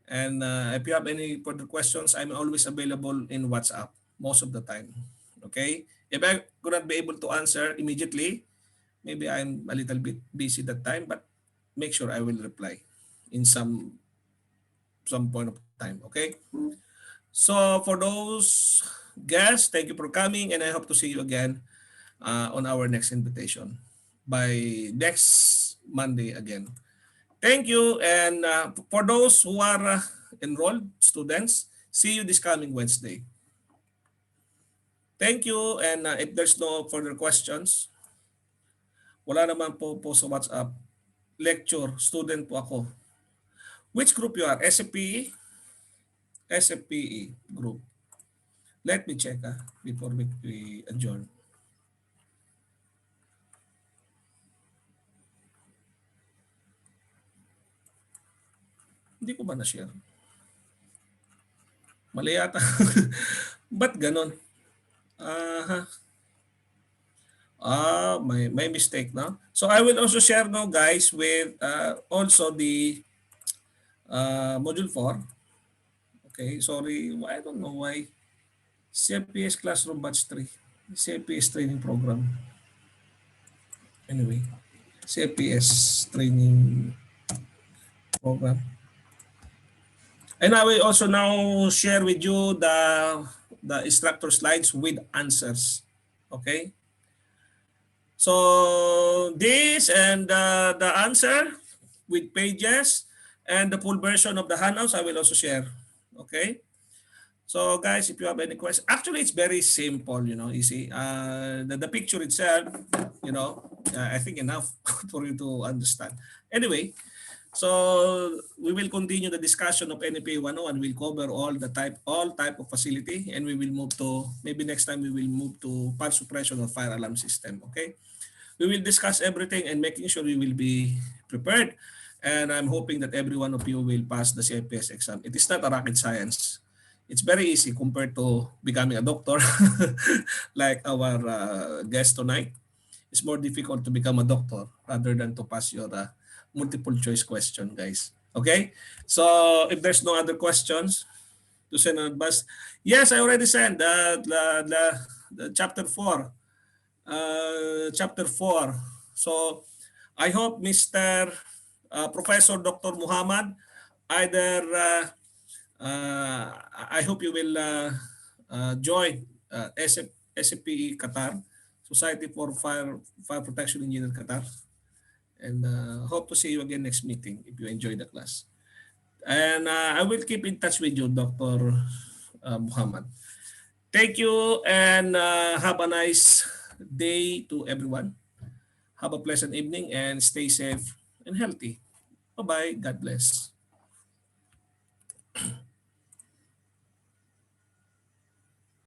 S1: And if you have any further questions, I'm always available in WhatsApp most of the time. Okay? If I could not be able to answer immediately, maybe I'm a little bit busy that time, but make sure I will reply in some point of time. Okay? So for those guests, thank you for coming, and I hope to see you again on our next invitation by next Monday again. Thank you, and for those who are enrolled students, see you this coming Wednesday. Thank you, and if there's no further questions, wala naman po sa WhatsApp. Lecture, student po ako. Which group you are? SFPE? SFPE group. Let me check before we adjourn. Hindi ko ba na-share? Mali yata. Ba't ganon? My mistake, no? So I will also share now, guys, with also the module 4. Okay, sorry, I don't know why. CFPS Classroom Batch 3. CFPS Training Program. Anyway, CFPS Training Program. And I will also now share with you the instructor slides with answers. Okay? So this and the answer with pages and the full version of the handouts I will also share. Okay? So guys, if you have any questions, actually it's very simple, easy. The picture itself, I think enough for you to understand. Anyway, so we will continue the discussion of NFPA 101. We'll cover all type of facility, and we will move to, maybe next time we will move to fire suppression or fire alarm system. Okay, we will discuss everything and making sure we will be prepared. And I'm hoping that every one of you will pass the CFPS exam. It is not a rocket science. It's very easy compared to becoming a doctor, like our guest tonight. It's more difficult to become a doctor rather than to pass your multiple choice question, guys. Okay? So if there's no other questions to send an advice. Yes, I already sent the chapter 4. Chapter 4. So I hope Mr. Professor Dr. Muhammad, either I hope you will join SFPE Qatar, Society for Fire Protection Engineer Qatar. And hope to see you again next meeting if you enjoy the class. And I will keep in touch with you, Dr. Muhammad. Thank you, and have a nice day to everyone. Have a pleasant evening and stay safe and healthy. Bye-bye. God bless.